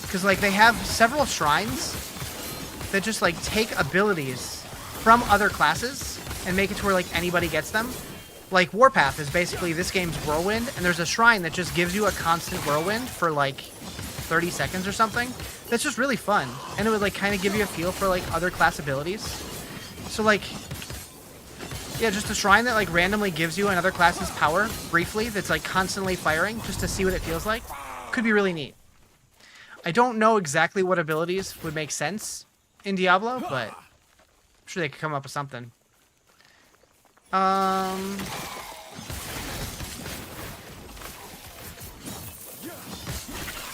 [SPEAKER 1] Because like they have several shrines that just like take abilities from other classes and make it to where like anybody gets them. Like Warpath is basically this game's whirlwind, and there's a shrine that just gives you a constant whirlwind for like 30 seconds or something. That's just really fun, and it would like kind of give you a feel for like other class abilities. So like, Yeah, just a shrine that like randomly gives you another class's power briefly that's like constantly firing just to see what it feels like. Could be really neat. I don't know exactly what abilities would make sense in Diablo, but I'm sure they could come up with something.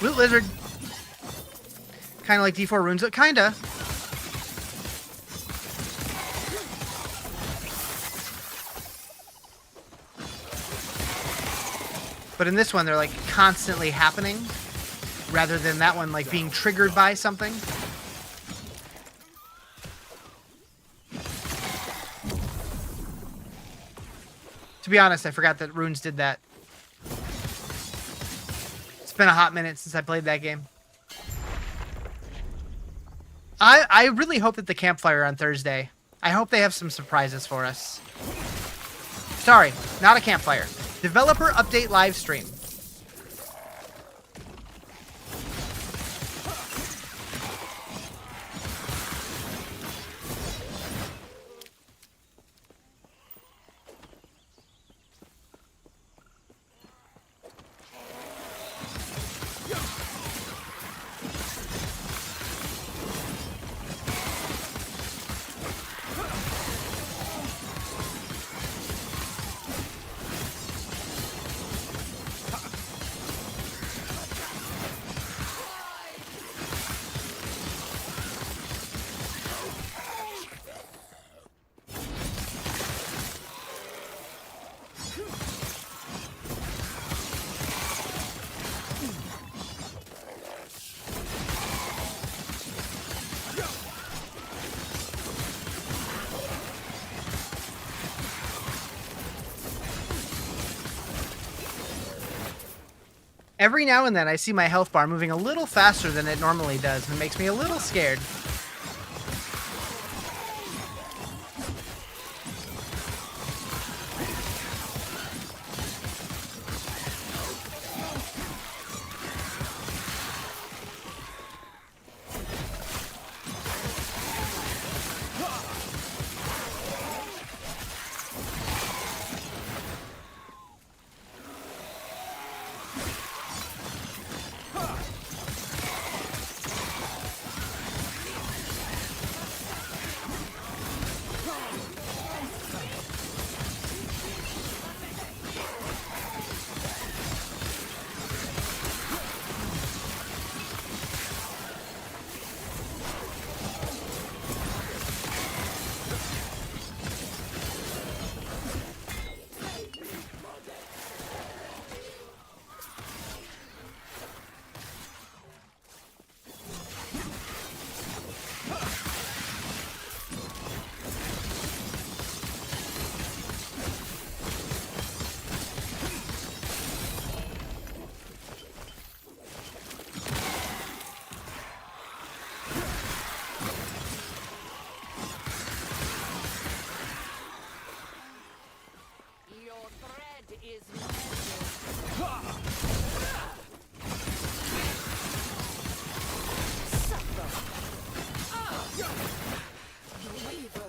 [SPEAKER 1] Loot Lizard. Kind of like D4 runes. Kinda. But in this one, they're like constantly happening, rather than that one like being triggered by something. To be honest, I forgot that runes did that. It's been a hot minute since I played that game. I really hope that the campfire on Thursday, I hope they have some surprises for us. Sorry, not a campfire. Developer update live stream. Every now and then I see my health bar moving a little faster than it normally does, and it makes me a little scared.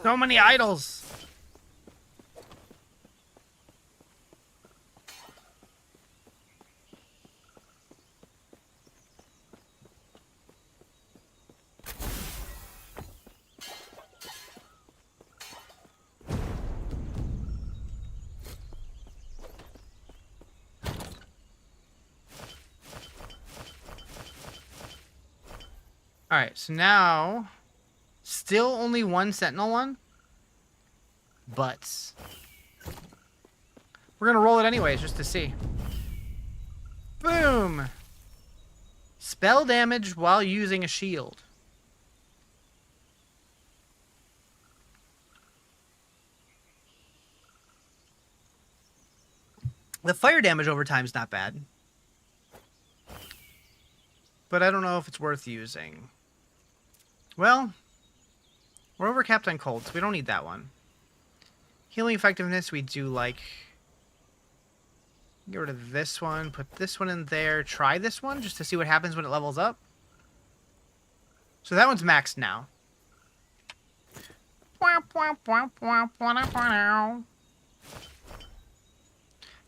[SPEAKER 1] So many idols. All right, so now still only one Sentinel one, but we're gonna roll it anyways just to see. Boom! Spell damage while using a shield. The fire damage over time is not bad, but I don't know if it's worth using. Well, we're overcapped on cold, so we don't need that one. Healing effectiveness we do like. Get rid of this one, put this one in there, try this one just to see what happens when it levels up. So that one's maxed now.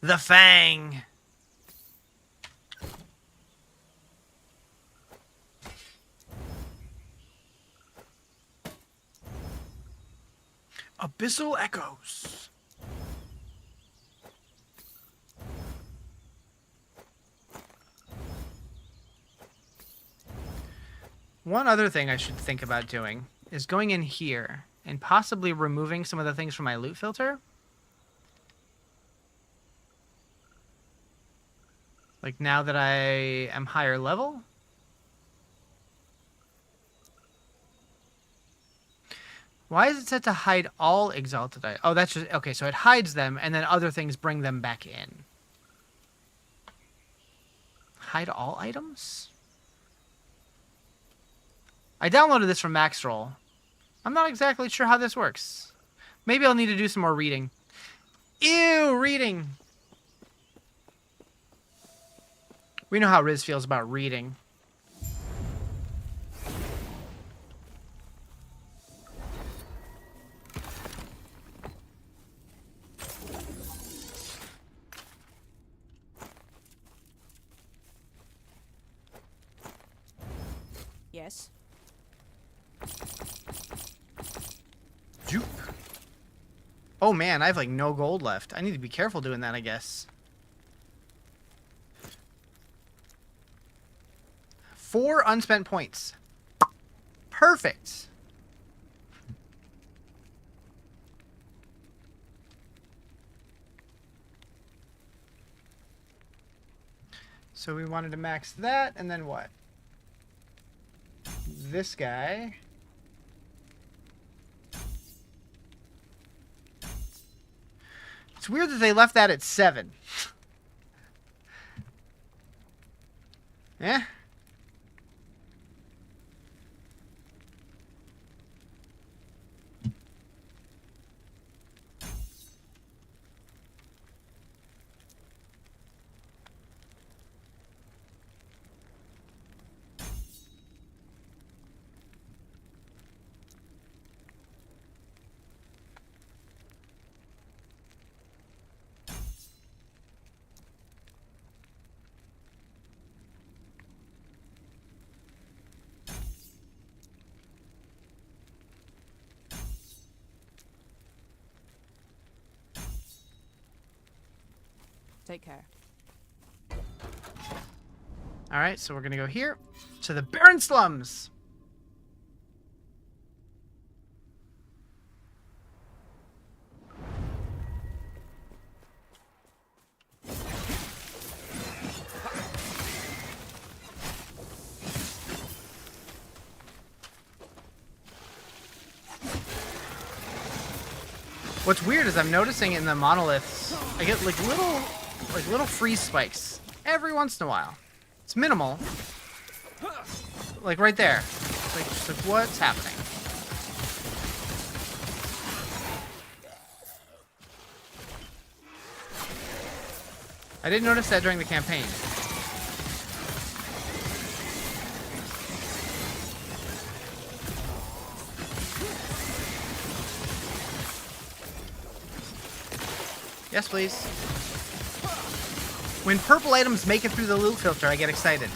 [SPEAKER 1] The Fang. Abyssal Echoes. One other thing I should think about doing is going in here and possibly removing some of the things from my loot filter. Like now that I am higher level. Why is it set to hide all exalted items? Oh, that's just... Okay, so it hides them, and then other things bring them back in. Hide all items? I downloaded this from Maxroll. I'm not exactly sure how this works. Maybe I'll need to do some more reading. Ew, reading! We know how Riz feels about reading.
[SPEAKER 3] Yes.
[SPEAKER 1] Juke. Oh man, I have like no gold left. I need to be careful doing that, I guess. 4 unspent points. Perfect. So we wanted to max that, and then what? This guy. It's weird that they left that at 7. Yeah.
[SPEAKER 3] Take care.
[SPEAKER 1] Alright, so we're gonna go here to the Barren Slums. What's weird is I'm noticing in the monoliths, I get like little freeze spikes every once in a while. It's minimal. Like right there. It's like, just like what's happening? I didn't notice that during the campaign. Yes, please. When purple items make it through the loot filter, I get excited.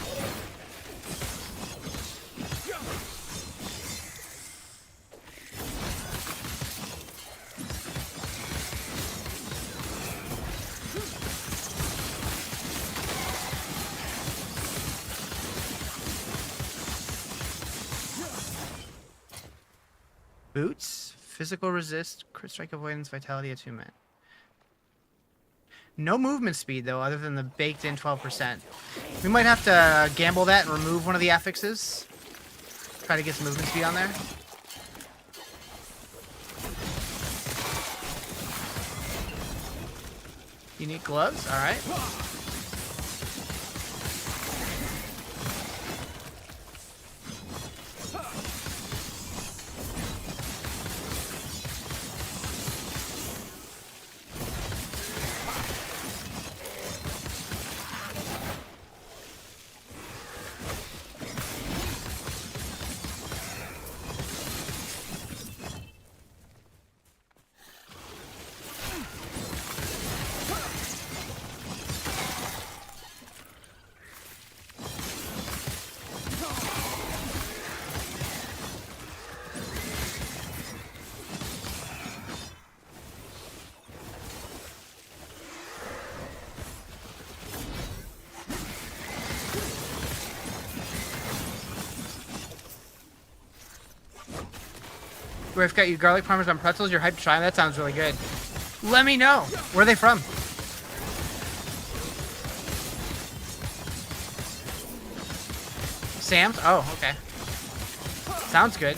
[SPEAKER 1] Boots, physical resist, crit strike avoidance, vitality attunement. No movement speed, though, other than the baked-in 12%. We might have to gamble that and remove one of the affixes. Try to get some movement speed on there. Unique gloves, alright. We've got you garlic parmesan pretzels. You're hyped to try them. That sounds really good. Let me know. Where are they from? Sam's? Oh, okay. Sounds good.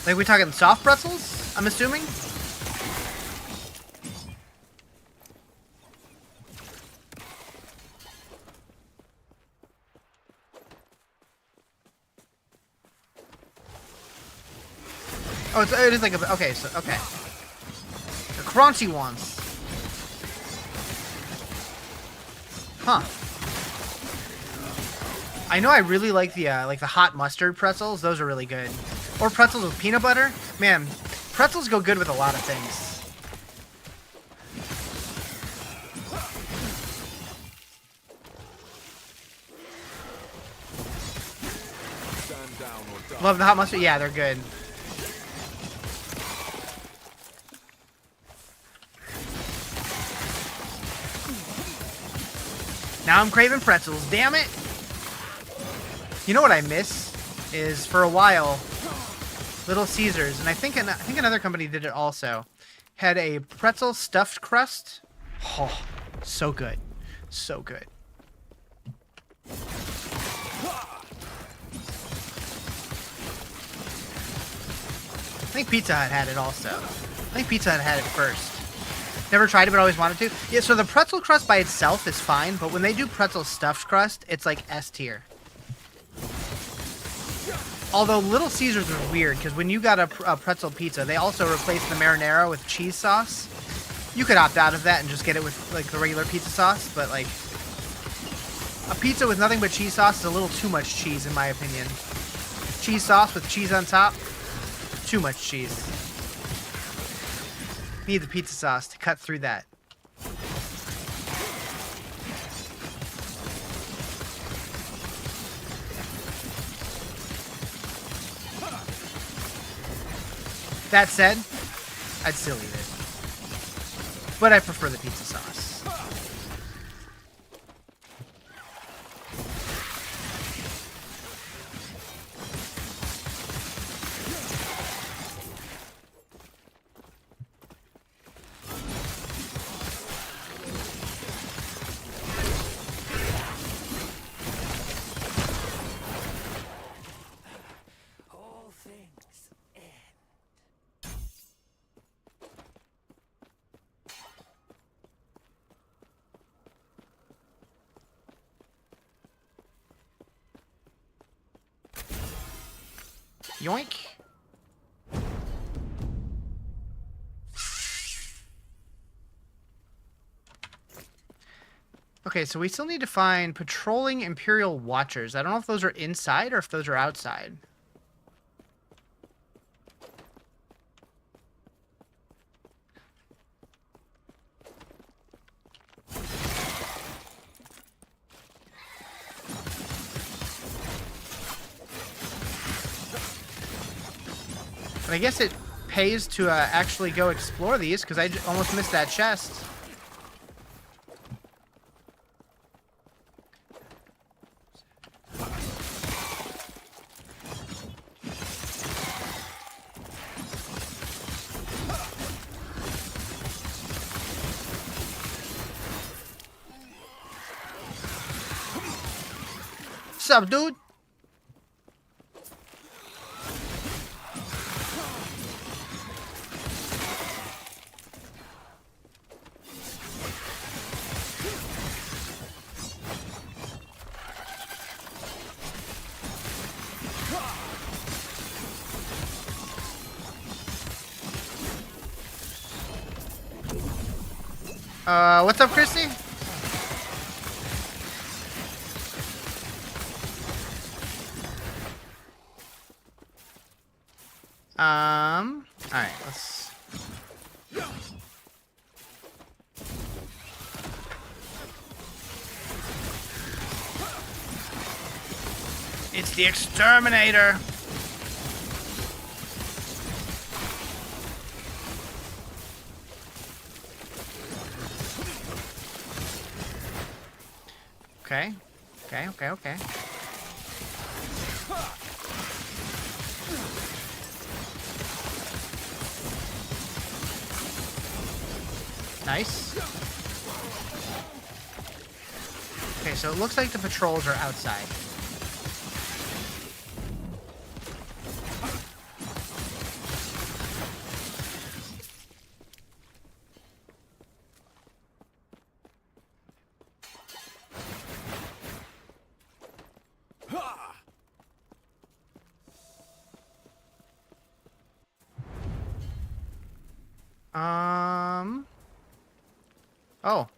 [SPEAKER 1] Like, we talking soft pretzels, I'm assuming? Oh, it is like a... Okay, so... Okay. The crunchy ones. Huh. I know I really like the hot mustard pretzels. Those are really good. Or pretzels with peanut butter. Man, pretzels go good with a lot of things.
[SPEAKER 2] Stand down or die.
[SPEAKER 1] Love the hot mustard. Yeah, they're good. Now I'm craving pretzels. Damn it! You know what I miss is for a while, Little Caesars, and I think another company did it also, had a pretzel stuffed crust. Oh, so good, so good. I think Pizza Hut had it also. I think Pizza Hut had it first. Never tried it, but always wanted to. Yeah, so the pretzel crust by itself is fine, but when they do pretzel stuffed crust, it's like S tier. Although Little Caesars was weird, because when you got a pretzel pizza, they also replaced the marinara with cheese sauce. You could opt out of that and just get it with like the regular pizza sauce, but like a pizza with nothing but cheese sauce is a little too much cheese in my opinion. Cheese sauce with cheese on top, too much cheese. Need the pizza sauce to cut through that. That said, I'd still eat it. But I prefer the pizza sauce. Yoink. Okay, so we still need to find patrolling Imperial Watchers. I don't know if those are inside or if those are outside. But I guess it pays to actually go explore these, because I almost missed that chest. What's up, dude? What's up, Christy? Alright, let's... It's the exterminator! Okay. Okay. Nice. Okay, so it looks like the patrols are outside. Oh.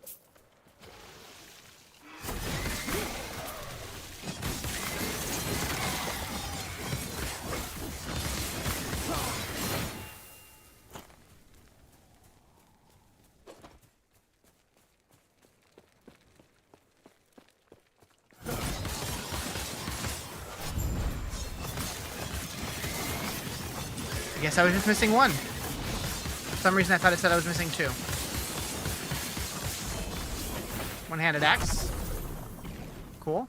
[SPEAKER 1] I guess I was just missing one. For some reason I thought it said I was missing two. One-handed axe. Cool.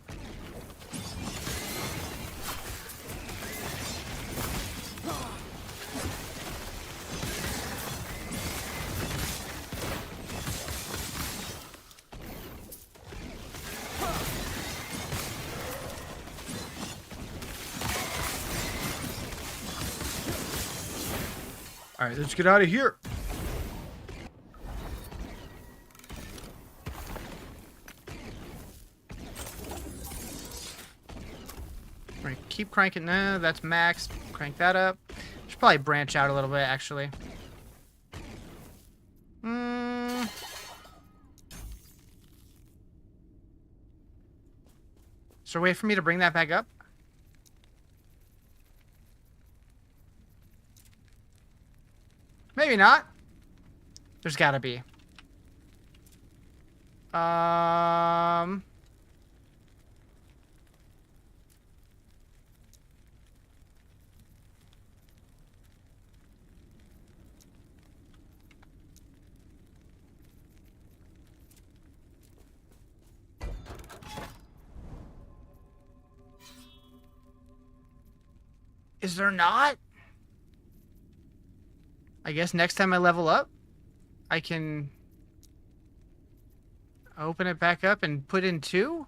[SPEAKER 1] All right, let's get out of here. We're gonna keep cranking. No, that's max. Crank that up. Should probably branch out a little bit, actually. Is there a way for me to bring that back up? Maybe not. There's gotta be. Is there not? I guess next time I level up, I can open it back up and put in two?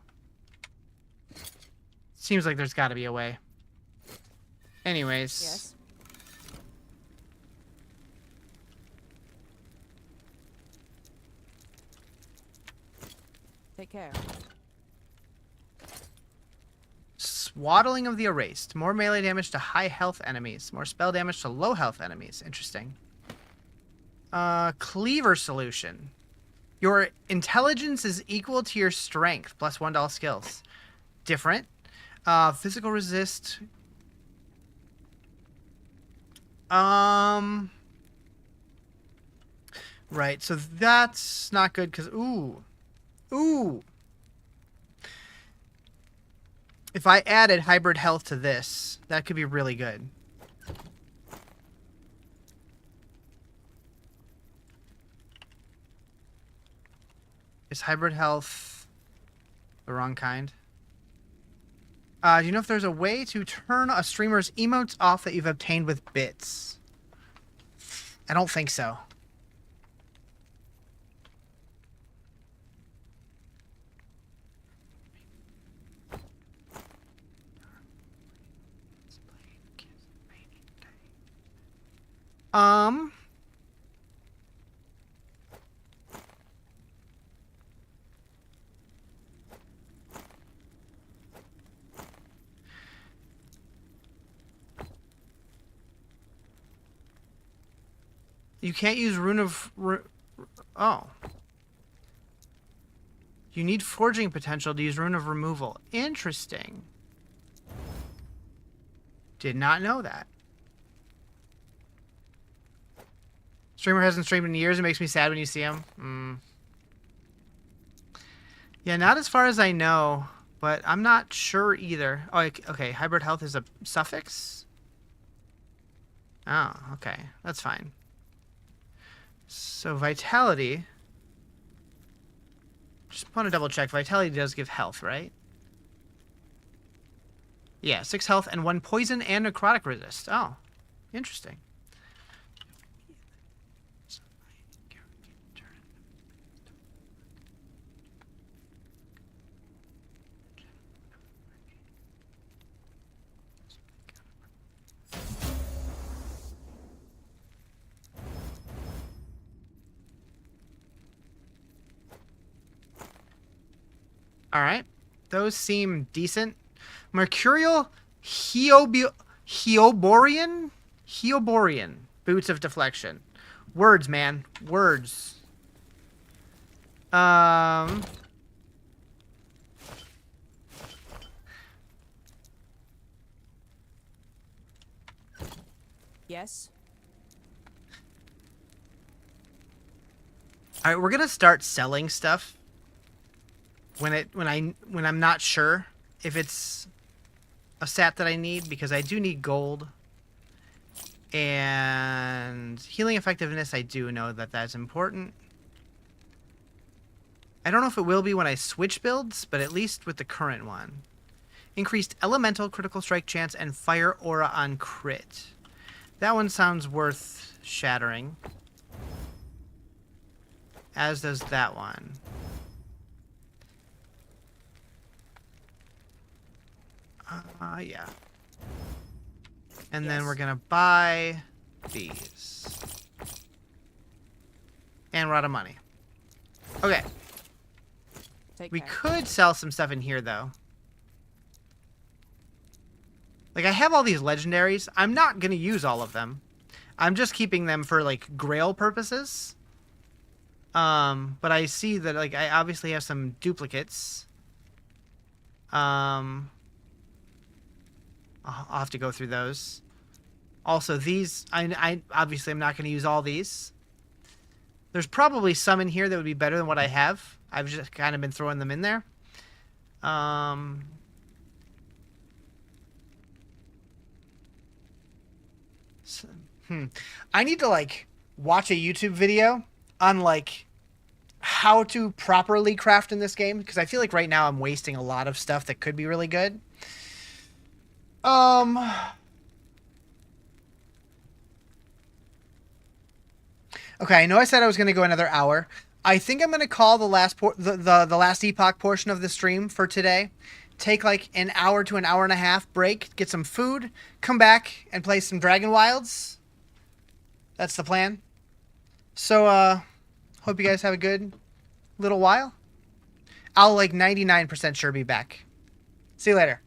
[SPEAKER 1] Seems like there's got to be a way. Anyways.
[SPEAKER 3] Yes. Take care.
[SPEAKER 1] Swaddling of the Erased. More melee damage to high health enemies. More spell damage to low health enemies. Interesting. Cleaver Solution. Your intelligence is equal to your strength. +1 to all skills. Different. Physical resist. Right, so that's not good because... Ooh. If I added hybrid health to this, that could be really good. Is hybrid health the wrong kind? Do you know if there's a way to turn a streamer's emotes off that you've obtained with bits? I don't think so. You can't use Rune of... Oh. You need forging potential to use Rune of Removal. Interesting. Did not know that. Streamer hasn't streamed in years. It makes me sad when you see him. Yeah, not as far as I know, but I'm not sure either. Oh, okay. Hybrid health is a suffix? Oh, okay. That's fine. So vitality. Just want to double check. Vitality does give health, right? Yeah, 6 health and 1 poison and necrotic resist. Oh, interesting. All right. Those seem decent. Mercurial Heoborian? Heoborian. Boots of deflection. Words, man. Words.
[SPEAKER 3] Yes.
[SPEAKER 1] All right, we're going to start selling stuff when I'm not sure if it's a stat that I need, because I do need gold. And healing effectiveness, I do know that that's important. I don't know if it will be when I switch builds, but at least with the current one. Increased elemental critical strike chance and fire aura on crit. That one sounds worth shattering. As does that one. Yeah. And then
[SPEAKER 3] Yes.
[SPEAKER 1] we're gonna buy these. And we're out of money. Okay.
[SPEAKER 3] Take
[SPEAKER 1] We
[SPEAKER 3] care.
[SPEAKER 1] could sell some stuff in here, though. Like, I have all these legendaries. I'm not gonna use all of them. I'm just keeping them for, like, grail purposes. But I see that, like, I obviously have some duplicates. I'll have to go through those. Also, these, I obviously I'm not going to use all these. There's probably some in here that would be better than what I have. I've just kind of been throwing them in there. I need to, like, watch a YouTube video on, like, how to properly craft in this game, because I feel like right now I'm wasting a lot of stuff that could be really good. Okay, I know I said I was going to go another hour. I think I'm going to call the last epoch portion of the stream for today. Take like an hour to an hour and a half break, get some food, come back and play some Dragon Wilds. That's the plan. So, hope you guys have a good little while. I'll like 99% sure be back. See you later.